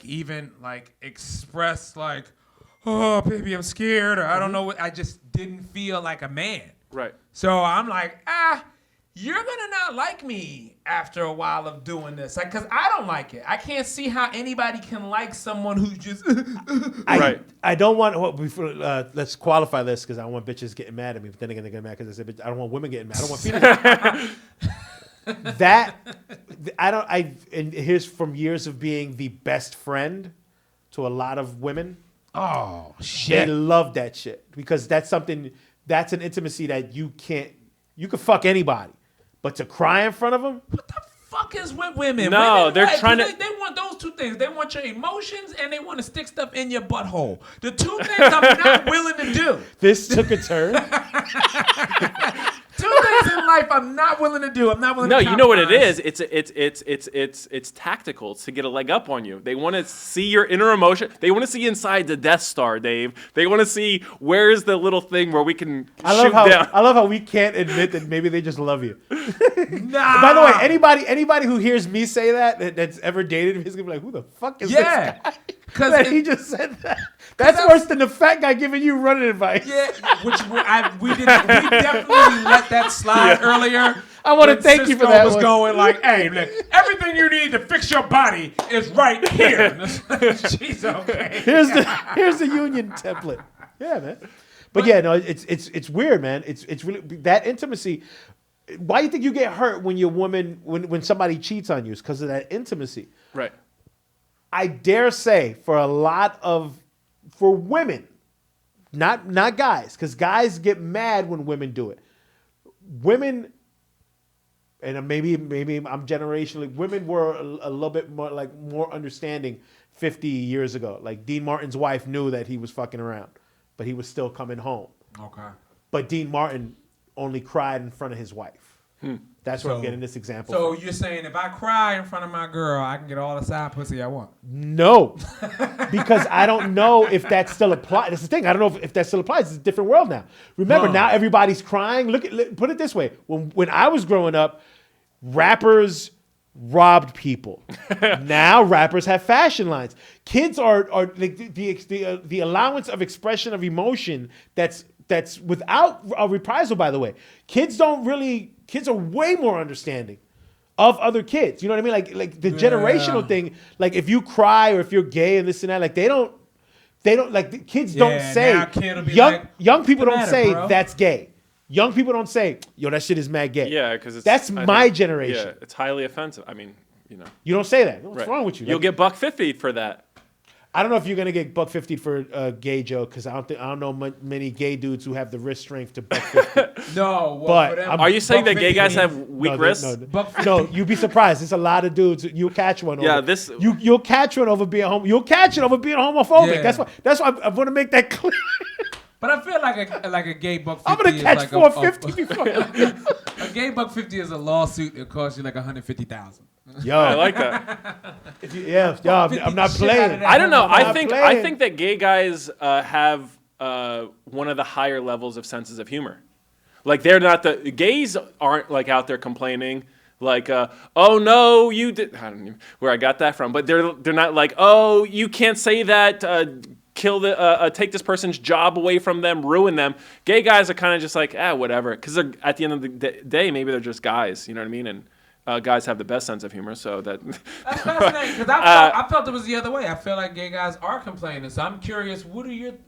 even express like, oh baby, I'm scared, or I don't know what, I just didn't feel like a man. Right. So I'm like, you're gonna not like me after a while of doing this, like, cause I don't like it. I can't see how anybody can like someone who's just. Right. I don't want. Let's qualify this, because I don't want bitches getting mad at me. But then again, they're getting mad because I said, I don't want women getting mad. I don't want females. And here's from years of being the best friend to a lot of women. Oh They shit! love that shit, because that's an intimacy that you can't. You can fuck anybody. But to cry in front of them? What the fuck is with women? No, women, they're trying to. They want those two things. They want your emotions, and they want to stick stuff in your butthole. The two things I'm not willing to do. This took a turn. Two things in life I'm not willing to do. I'm not willing to No, you know what it compromise. is? It's tactical. It's to get a leg up on you. They want to see your inner emotion. They want to see inside the Death Star, Dave. They want to see where's the little thing where we can shoot down. I love how we can't admit that maybe they just love you. Nah. By the way, anybody who hears me say that's ever dated me is gonna be like, "Who the fuck is this guy?" Because he just said that. That's worse than the fat guy giving you running advice. Yeah, we definitely let that slide earlier. I want to thank you for that. Was going like, hey, look, everything you need to fix your body is right here. She's okay. Here's the union template. Yeah, man. But yeah, no, it's weird, man. It's really that intimacy. Why do you think you get hurt when your woman when somebody cheats on you? It's because of that intimacy. Right. I dare say for women, not guys, because guys get mad when women do it. Women, and maybe I'm generationally, women were a little bit more understanding 50 years ago. Like Dean Martin's wife knew that he was fucking around, but he was still coming home. Okay. But Dean Martin only cried in front of his wife. That's where I'm getting this example So from. you're saying if I cry in front of my girl, I can get all the side pussy I want? No, because I don't know if that still applies. That's the thing. I don't know if that still applies. It's a different world now. Remember, now everybody's crying. Put it this way. When I was growing up, rappers robbed people. Now rappers have fashion lines. Kids are the allowance of expression of emotion that's without a reprisal, by the way. Kids are way more understanding of other kids. You know what I mean? Like the generational thing, like if you cry or if you're gay and this and that, like they don't like the kids don't say young people don't say that's gay. Young people don't say, yo, that shit is mad gay. Yeah, because that's my generation. Yeah, it's highly offensive. I mean, you know. You don't say that. What's wrong with you? You'll get $150 for that. I don't know if you're gonna get $150 for a gay joke because I don't know many gay dudes who have the wrist strength to $150. No, well, but for them, are you saying that gay guys have weak wrists? No, you'd be surprised. There's a lot of dudes. You'll catch one. Yeah, you'll catch one over being You'll catch it over being homophobic. Yeah. That's why I want to make that clear. But I feel like a gay $150. I'm gonna catch $450 before. A gay $150 is a lawsuit that costs you like $150,000. Yo, I like that. I'm not playing. I don't know. I think that gay guys have one of the higher levels of senses of humor. Like they're not the gays aren't like out there complaining like oh no you did. I don't know where I got that from, but they're not like oh you can't say that. Take this person's job away from them, ruin them. Gay guys are kind of just like whatever, because at the end of the day maybe they're just guys. You know what I mean? And guys have the best sense of humor, so that's fascinating because I felt it was the other way. I feel like gay guys are complaining. So I'm curious, who do you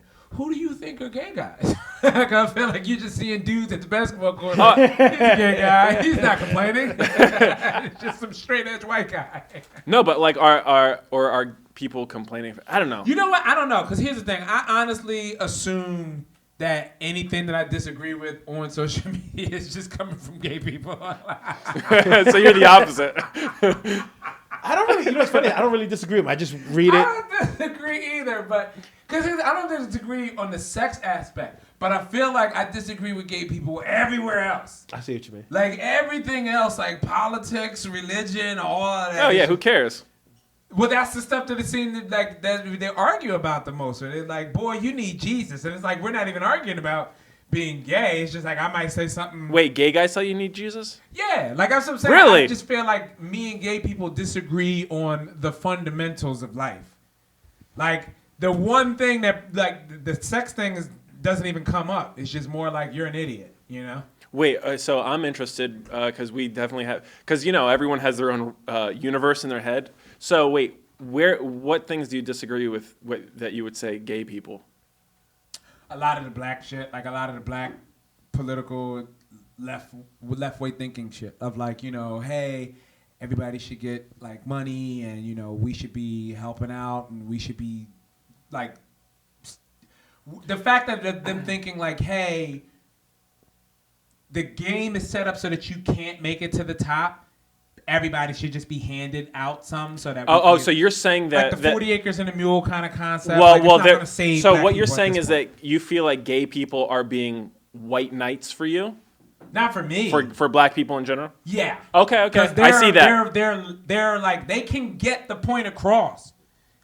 think are gay guys? Like I feel like you're just seeing dudes at the basketball court. He's a gay guy. He's not complaining. It's just some straight edge white guy. No, but like are people complaining? I don't know. You know what? I don't know, because here's the thing. I honestly assume that anything that I disagree with on social media is just coming from gay people. So you're the opposite. I don't really, you know what's funny? I don't really disagree with them. I just read it. I don't disagree either, but because I don't disagree on the sex aspect, but I feel like I disagree with gay people everywhere else. I see what you mean. Like everything else, like politics, religion, all of that. Oh yeah, who cares? Well, that's the stuff that it seems like that they argue about the most. Or they're like, boy, you need Jesus. And it's like, we're not even arguing about being gay. It's just like, I might say something. Wait, gay guys tell you need Jesus? Yeah, like that's what I'm saying. Really? I just feel like me and gay people disagree on the fundamentals of life. Like, the one thing that, like, the sex thing doesn't even come up. It's just more like, you're an idiot, you know? Wait, so I'm interested because we definitely have, because, you know, everyone has their own universe in their head. So wait, what things do you disagree with that you would say gay people? A lot of the black shit, like a lot of the black political left way thinking shit of like, you know, hey, everybody should get like money and, you know, we should be helping out and we should be like, the fact that them thinking like, hey, the game is set up so that you can't make it to the top. Everybody should just be handed out some so that. So you're saying that like the 40 acres and a mule kind of concept. Well, like so what you're saying is that you feel like gay people are being white knights for you? Not for me. For black people in general? Yeah. Okay. I see that. They're like they can get the point across.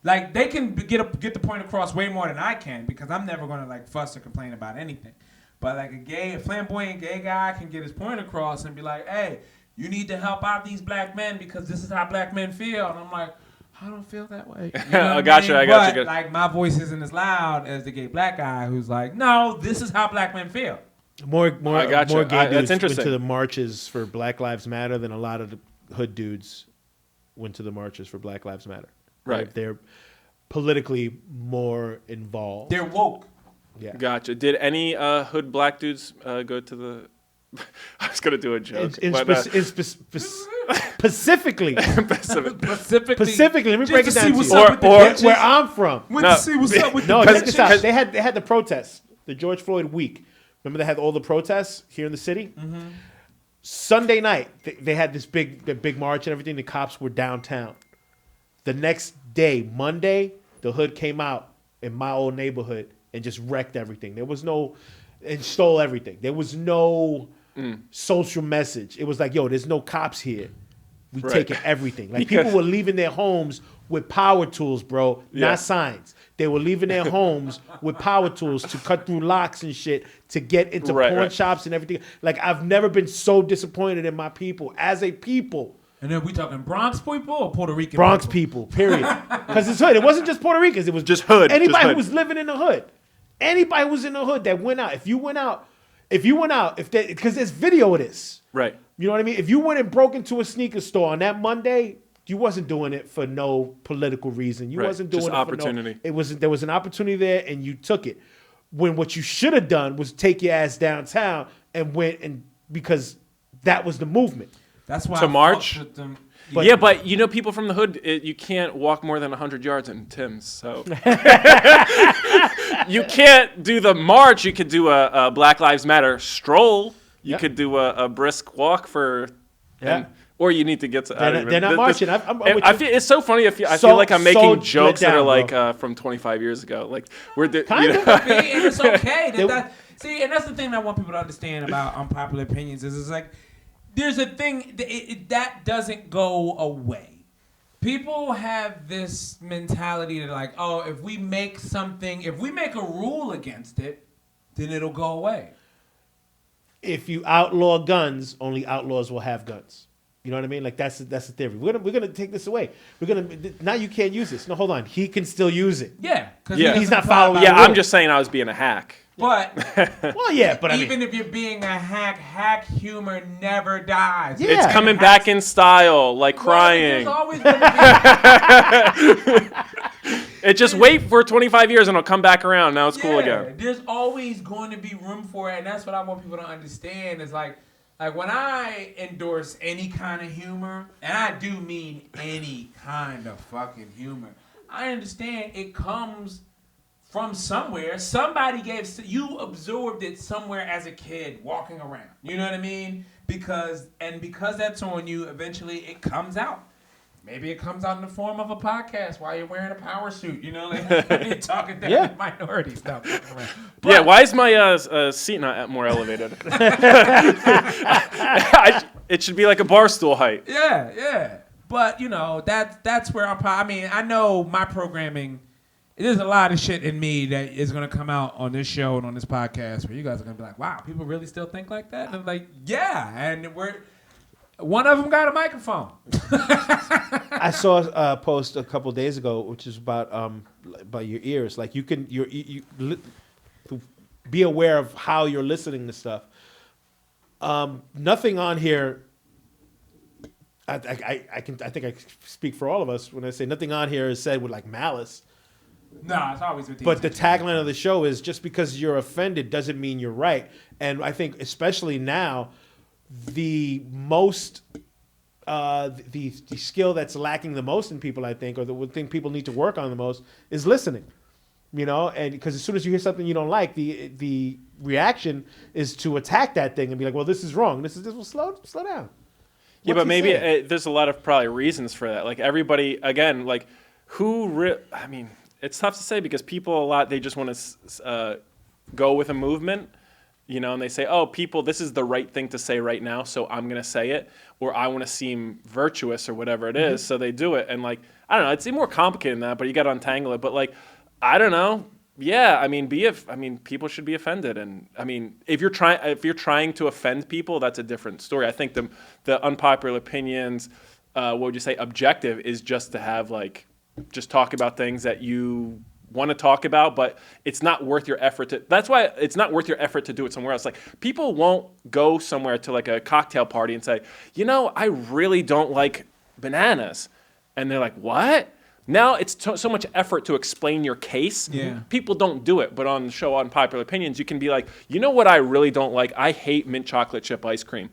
Like they can get the point across way more than I can because I'm never gonna like fuss or complain about anything. But like a flamboyant gay guy can get his point across and be like, hey, you need to help out these black men because this is how black men feel. And I'm like, I don't feel that way. You know I got you. But like my voice isn't as loud as the gay black guy who's like, no, this is how black men feel. More gay dudes that's interesting. went to the marches for Black Lives Matter than a lot of the hood dudes went to the marches for Black Lives Matter. Right. They're politically more involved. They're woke. Yeah. Gotcha. Did any hood black dudes go to the... I was going to do a joke. Specifically, let me break it down to you. Or where I'm from. Went to see what's up with No, the check this out. bitches. They had the protests, the George Floyd week. Remember they had all the protests here in the city? Mm-hmm. Sunday night, they had this big march and everything. The cops were downtown. The next day, Monday, the hood came out in my old neighborhood and just wrecked everything. There was no, and stole everything. There was no social message. It was like, yo, there's no cops here. We taking everything. Like people were leaving their homes with power tools, bro, not signs. They were leaving their homes with power tools to cut through locks and shit to get into porn shops and everything. Like I've never been so disappointed in my people as a people. And then we talking Bronx people or Puerto Rican Bronx people, period. Because it's hood. It wasn't just Puerto Ricans. It was just hood. Anybody who was living in the hood. Anybody who was in the hood that went out. Because there's video of this. Right. You know what I mean? If you went and broke into a sneaker store on that Monday, you wasn't doing it for no political reason. You wasn't doing just it opportunity. For there was an opportunity there and you took it. When what you should have done was take your ass downtown and went and because that was the movement. That's why to march. With them. But people from the hood, you can't walk more than 100 yards in Tim's. So you can't do the march. You could do a Black Lives Matter stroll. You could do a brisk walk for, or you need to get to. They're not marching. I feel it's so funny. I feel like I'm making jokes that are like from 25 years ago. Like we're kind of. And it's okay. See, and that's the thing that I want people to understand about unpopular opinions is it's like. There's a thing that doesn't go away. People have this mentality that like, oh, if we make a rule against it, then it'll go away. If you outlaw guns, only outlaws will have guns. You know what I mean? Like that's the theory. We're gonna take this away. Now you can't use this. No, hold on. He can still use it. Yeah, because he's not following. Yeah, I'm just saying I was being a hack. But even if you're being a hack humor never dies. Yeah. It's coming back in style, like crying. There's always gonna It just wait for 25 years and it'll come back around. Now it's cool again. There's always going to be room for it, and that's what I want people to understand. Is like when I endorse any kind of humor, and I do mean any kind of fucking humor, I understand it comes from somewhere. Somebody you absorbed it somewhere as a kid walking around. You know what I mean? Because that's on you, eventually it comes out. Maybe it comes out in the form of a podcast while you're wearing a power suit. You know, like you're talking to minority stuff. But, why is my seat not more elevated? It should be like a bar stool height. Yeah. But that's where I know my programming. There's a lot of shit in me that is going to come out on this show and on this podcast where you guys are going to be like, wow, people really still think like that? And I'm like, yeah. And one of them got a microphone. I saw a post a couple of days ago, which is about your ears. Like you be aware of how you're listening to stuff. Nothing on here. I think I speak for all of us when I say nothing on here is said with like malice. No, it's always with But the tagline of the show is just because you're offended doesn't mean you're right. And I think especially now, the most the skill that's lacking the most in people, I think, or the thing people need to work on the most is listening. And because as soon as you hear something you don't like, the reaction is to attack that thing and be like, well, this is wrong. This will slow down. Yeah, but maybe there's a lot of probably reasons for that. Like everybody, again, like it's tough to say because people a lot, they just want to go with a movement, and they say, oh, people, this is the right thing to say right now, so I'm going to say it, or I want to seem virtuous or whatever it is, so they do it. And like, I don't know, it's more complicated than that, but you got to untangle it. But like, I don't know, Yeah, I mean, people should be offended, and I mean, if you're trying to offend people, that's a different story. I think the unpopular opinions, what would you say, objective is just to have like, just talk about things that you want to talk about, but it's not worth your effort to. That's why it's not worth your effort to do it somewhere else. Like, people won't go somewhere to like a cocktail party and say, I really don't like bananas, and they're like, what? Now it's so much effort to explain your case. Yeah. People don't do it. But on the show Unpopular Opinions, you can be like, you know what I really don't like? I hate mint chocolate chip ice cream.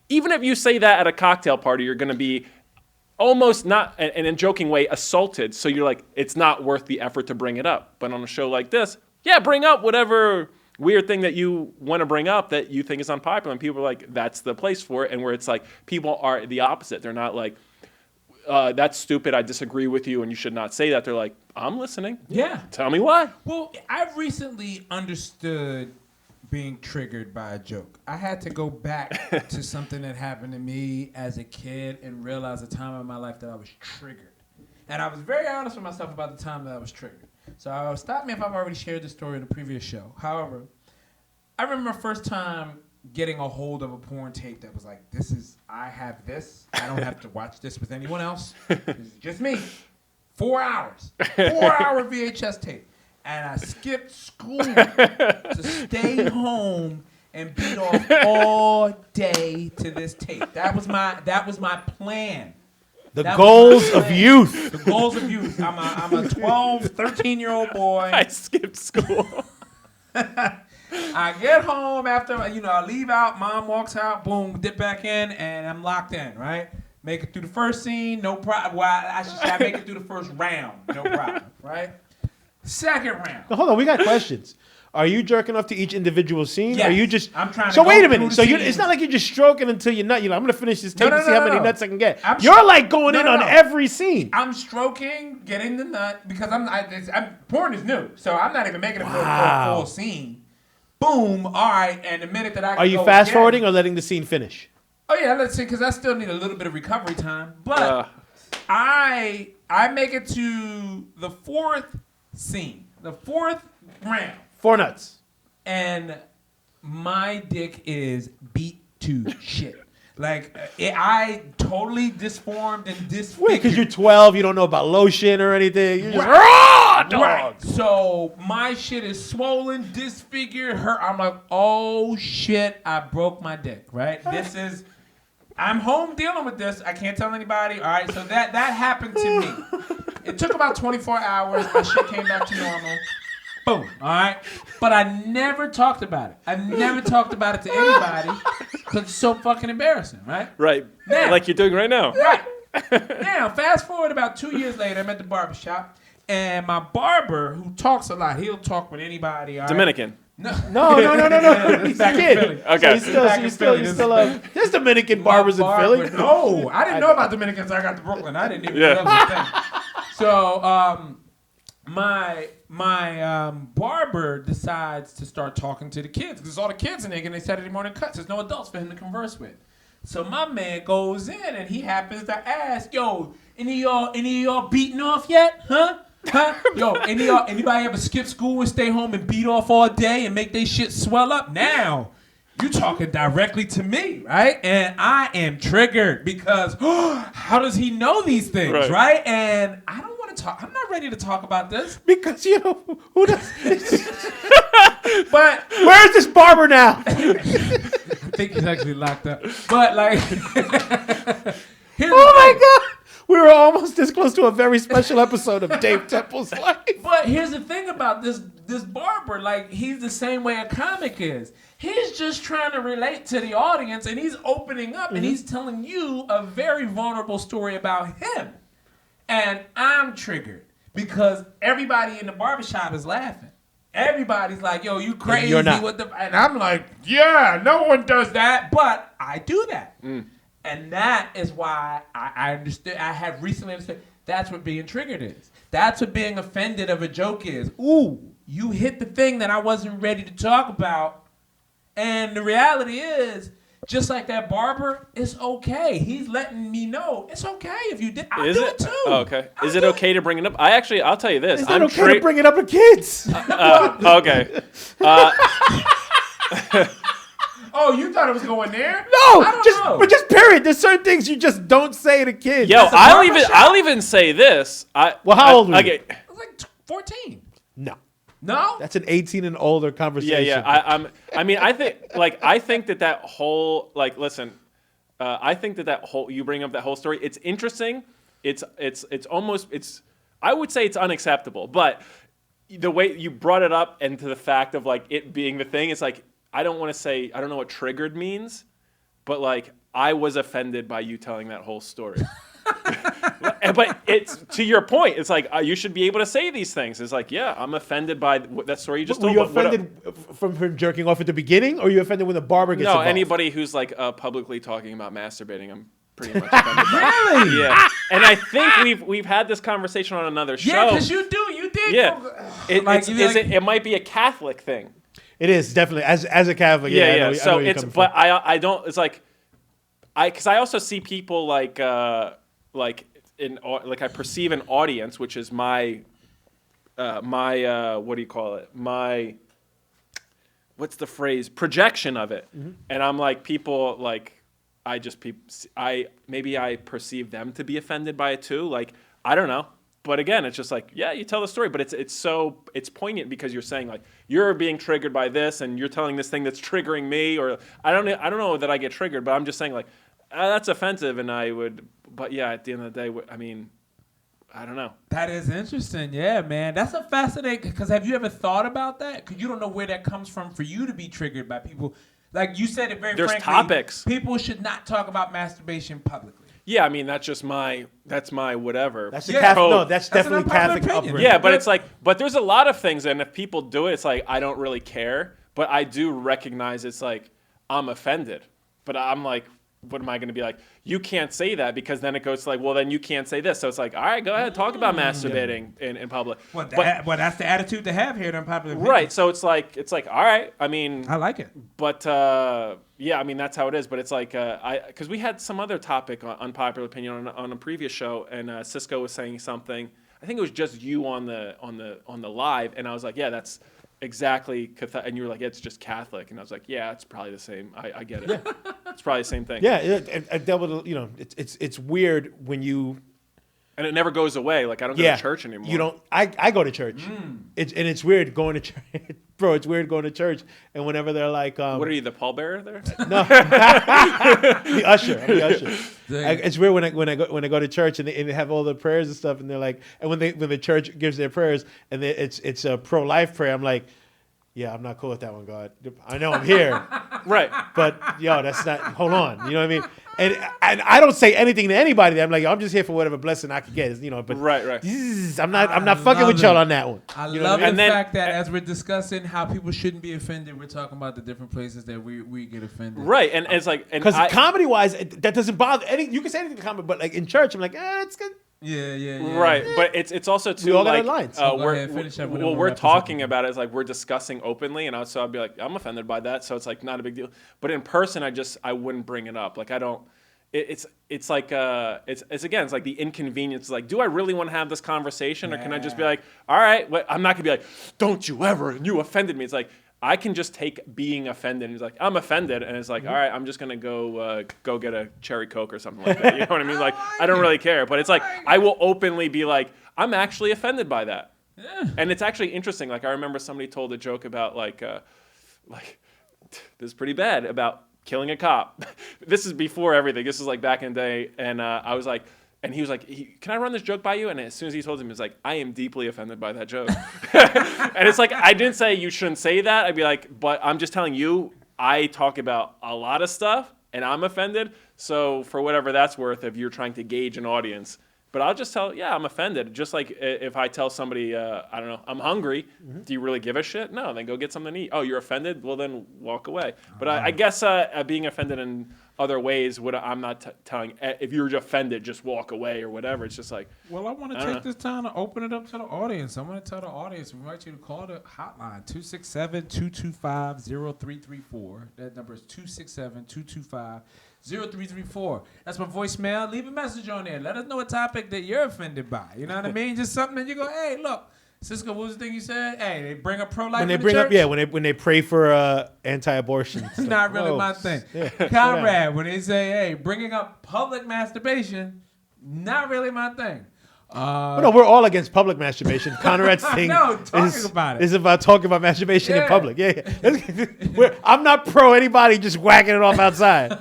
Even if you say that at a cocktail party, you're going to be almost not, and in a joking way, assaulted. So you're like, it's not worth the effort to bring it up. But on a show like this, yeah, bring up whatever weird thing that you want to bring up that you think is unpopular. And people are like, that's the place for it. And where it's like, people are the opposite. They're not like, that's stupid, I disagree with you, and you should not say that. They're like, I'm listening. Yeah. Tell me why. Well, I've recently understood being triggered by a joke. I had to go back to something that happened to me as a kid and realize a time in my life that I was triggered. And I was very honest with myself about the time that I was triggered. So stop me if I've already shared this story in a previous show. However, I remember my first time getting a hold of a porn tape that was like, I have this. I don't have to watch this with anyone else. This is just me. 4 hours. 4-hour VHS tape. And I skipped school to stay home and beat off all day to this tape. That was my plan. The goals of youth. The goals of youth. I'm a 12, 13-year-old boy. I skipped school. I get home after, I leave out, mom walks out, boom, dip back in, and I'm locked in, right? Make it through the first scene, no problem. Well, I should say I make it through the first round, no problem, right? Second round. Now, hold on, we got questions. Are you jerking off to each individual scene? Yes. Are you just? I'm trying to So go wait a through minute. the So scenes. it's not like you're just stroking until you're nut. I'm gonna finish this tape No, and see how many no. nuts I can get. I'm You're like going in on no. every scene. I'm stroking, getting the nut, because porn is new, so I'm not even making it for a full scene. Boom, all right, and the minute that I Are you fast forwarding or letting the scene finish? Oh yeah, let's see, because I still need a little bit of recovery time. But I make it to the fourth scene, the fourth round. 4 nuts. And my dick is beat to shit. Like, I totally disformed and disfigured. Wait, because you're 12, you don't know about lotion or anything. You're just Right. dog. Right. So my shit is swollen, disfigured, hurt. I'm like, oh shit, I broke my dick. Right. I'm home dealing with this. I can't tell anybody. All right. So that happened to me. It took about 24 hours. My shit came back to normal. Boom. All right. But I never talked about it. I never talked about it to anybody because it's so fucking embarrassing. Right. Right. Now, like you're doing right now. Right. Now, fast forward about 2 years later, I'm at the barbershop, and my barber, who talks a lot, he'll talk with anybody. All right? Dominican. No. He's Back a in kid. Philly. Okay. So he's still there's Dominican barbers in Philly. No, I didn't know about Dominicans. I got to Brooklyn. I didn't even know that was a thing. So, my barber decides to start talking to the kids because all the kids in there getting their Saturday morning cuts. There's no adults for him to converse with. So my man goes in and he happens to ask, "Yo, any of y'all beating off yet? Huh? Yo, anybody ever skip school and stay home and beat off all day and make they shit swell up?" Now, you talking directly to me, right? And I am triggered because how does he know these things, right? And I don't want to talk. I'm not ready to talk about this. Because, who does But where's this barber now? I think he's actually locked up. But like, here's Oh my God. We were almost this close to a very special episode of Dave Temple's life. But here's the thing about this barber, like, he's the same way a comic is. He's just trying to relate to the audience, and he's opening up, and he's telling you a very vulnerable story about him. And I'm triggered because everybody in the barbershop is laughing. Everybody's like, "Yo, you crazy." You're not. And I'm like, yeah, no one does that, but I do that. And that is why I understood. I have recently understood that's what being triggered is. That's what being offended of a joke is. Ooh, you hit the thing that I wasn't ready to talk about. And the reality is, just like that barber, it's okay. He's letting me know it's okay if you did. I'll Is do it? it too. Oh, okay. Is it okay to bring it up? I'll tell you this. Is it okay to bring it up with kids? Okay. Oh, you thought it was going there? No, I don't know. but just period. There's certain things you just don't say to kids. Yo, That's a I'll even say this. Well, how old were you? I was like 14. No, No? that's an 18 and older conversation. Yeah. I think that whole listen. I think that whole you bring up that whole story. It's interesting. It's almost I would say it's unacceptable. But the way you brought it up and to the fact of like it being the thing, it's like I don't want to say I don't know what triggered means, but like I was offended by you telling that whole story. But it's to your point. It's like you should be able to say these things. It's like, yeah, I'm offended by that story you just Were told. you offended from jerking off at the beginning, or are you offended when the barber gets involved? Anybody who's like publicly talking about masturbating, I'm pretty much offended by. Really? Yeah, and I think we've had this conversation on another show. Yeah, because you did. Yeah, It it might be a Catholic thing. It is definitely as a Catholic. Yeah. I know So where you're it's, coming but from. I don't. It's like because I also see people like I perceive an audience, which is my what do you call it? My what's the phrase? Projection of it. Mm-hmm. And I'm like people like maybe I perceive them to be offended by it too. Like I don't know. But again, it's just like, yeah, you tell the story, but it's poignant because you're saying like you're being triggered by this and you're telling this thing that's triggering me, or I don't know that I get triggered, but I'm just saying like that's offensive, and but yeah, at the end of the day, I mean, I don't know. That is interesting, yeah, man. That's a fascinating. Because have you ever thought about that? Because you don't know where that comes from for you to be triggered by people. Like you said it very There's frankly. topics. People should not talk about masturbation publicly. Yeah, I mean that's my whatever. That's Yeah. Catholic. No, That's that's an definitely unpopular Catholic opinion. upbringing. Yeah, but it's like, but there's a lot of things, and if people do it, it's like I don't really care, but I do recognize it's like I'm offended, but I'm like, what am I going to be like? You can't say that because then it goes to like, well, then you can't say this. So it's like, all right, go ahead, talk about masturbating in public. Well, that's the attitude to have here at Unpopular Opinion. Right. So it's like, all right. I mean, I like it. But yeah, I mean that's how it is. But it's like because we had some other topic on Unpopular Opinion on a previous show, and Cisco was saying something. I think it was just you on the live, and I was like, yeah, that's exactly. And you were like, yeah, it's just Catholic, and I was like, yeah, it's probably the same. I get it. Yeah. It's probably the same thing. Yeah, I dealt with, it's weird when you. And it never goes away. Like I don't go to church anymore. You don't. I go to church. It's weird going to church, bro. It's weird going to church, and whenever they're like, what are you, the pallbearer there? No, the usher. I'm the usher. Dang. It's weird when I go to church and they have all the prayers and stuff, and they're like, and when the church gives their prayers and it's a pro-life prayer, I'm like, yeah, I'm not cool with that one, God. I know I'm here, Right. but yo, that's not. Hold on, you know what I mean? And I don't say anything to anybody. I'm like, I'm just here for whatever blessing I can get, But Right. I'm not fucking with y'all on that one. I You know love what I the mean? fact that as we're discussing how people shouldn't be offended, we're talking about the different places that we get offended. Right. And it's like, Because comedy wise, that doesn't bother any. You can say anything to comedy, but like in church, I'm like, it's good. Yeah. Right, but it's also too We all got like our lines. So go ahead, finish up with it. what We'll we're wrap this up. talking about is like we're discussing openly, and so I'd be like, I'm offended by that, so it's like not a big deal. But in person, I wouldn't bring it up. Like I don't. It's like it's like the inconvenience. It's like, do I really want to have this conversation, or can I just be like, all right, I'm not gonna be like, don't you ever, and you offended me. It's like I can just take being offended. And it's like I'm offended, and it's like, all right, I'm just gonna go get a cherry Coke or something like that. You know what I mean? Like I don't really care, but it's like I will openly be like, I'm actually offended by that. Yeah. And it's actually interesting. Like I remember somebody told a joke about like this is pretty bad about killing a cop. This is before everything. This is like back in the day, and I was like. And he was like, can I run this joke by you? And as soon as he told him, he was like, I am deeply offended by that joke. And it's like, I didn't say you shouldn't say that. I'd be like, but I'm just telling you, I talk about a lot of stuff and I'm offended. So for whatever that's worth, if you're trying to gauge an audience, but I'll just tell, yeah, I'm offended. Just like if I tell somebody, I don't know, I'm hungry. Mm-hmm. Do you really give a shit? No, then go get something to eat. Oh, you're offended? Well, then walk away. But I guess being offended in other ways. I'm not telling if you're offended, just walk away or whatever. It's just like, Well, I want to take this time to open it up to the audience. I want to tell the audience, we invite you to call the hotline, 267-225-0334. That number is 267-225-0334. That's my voicemail. Leave a message on there. Let us know a topic that you're offended by. You know what I mean? Just something that you go, hey, look. Cisco, what was the thing you said? Hey, they bring up pro-life When they in the bring church? up, when they pray for anti-abortion. It's not really my thing. Yeah. Conrad, when they say, hey, bringing up public masturbation, not really my thing. No, we're all against public masturbation. Conrad's thing is about talking about masturbation in public. Yeah. I'm not pro anybody just whacking it off outside.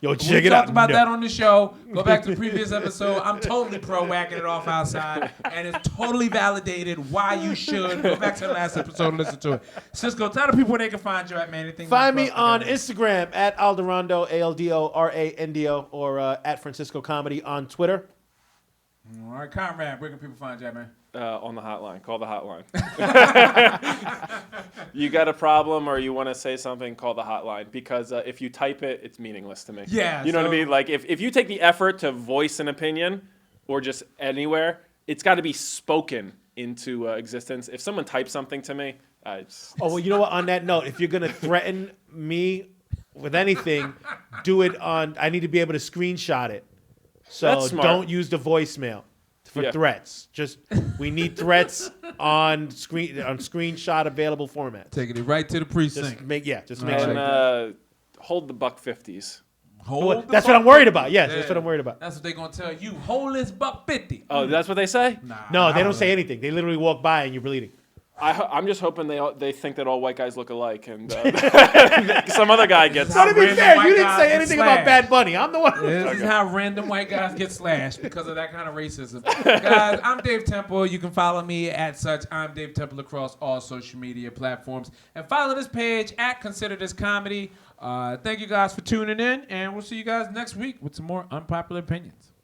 Yo, check it out. We talked about that on the show. Go back to the previous episode. I'm totally pro whacking it off outside, and it's totally validated why you should. Go back to the last episode and listen to it. Cisco, tell the people where they can find you at, man. Anything find me on Instagram at Aldorando, ALDORANDO, or at Francisco Comedy on Twitter. All right, Conrad, where can people find you at, man? On the hotline. Call the hotline. You got a problem or you want to say something, call the hotline. Because if you type it, it's meaningless to me. Yeah. You know what I mean? Like, if you take the effort to voice an opinion or just anywhere, it's got to be spoken into existence. If someone types something to me, well, you know what? On that note, if you're going to threaten me with anything, do it on... I need to be able to screenshot it. So don't use the voicemail for threats. Just we need threats on screenshot available format. Taking it right to the precinct. Just make sure. And hold the $1.50s. That's what I'm worried about. Yes, that's what I'm worried about. That's what they're gonna tell you. Hold this $1.50. Oh, that's what they say? No, they don't say anything. They literally walk by and you're bleeding. I'm just hoping they think that all white guys look alike and some other guy gets. So to be fair, you didn't say anything about Bad Bunny. I'm the one. This is how random white guys get slashed because of that kind of racism. Guys, I'm Dave Temple. You can follow me at such. I'm Dave Temple across all social media platforms. And follow this page at Consider This Comedy. Thank you guys for tuning in, and we'll see you guys next week with some more Unpopular Opinions.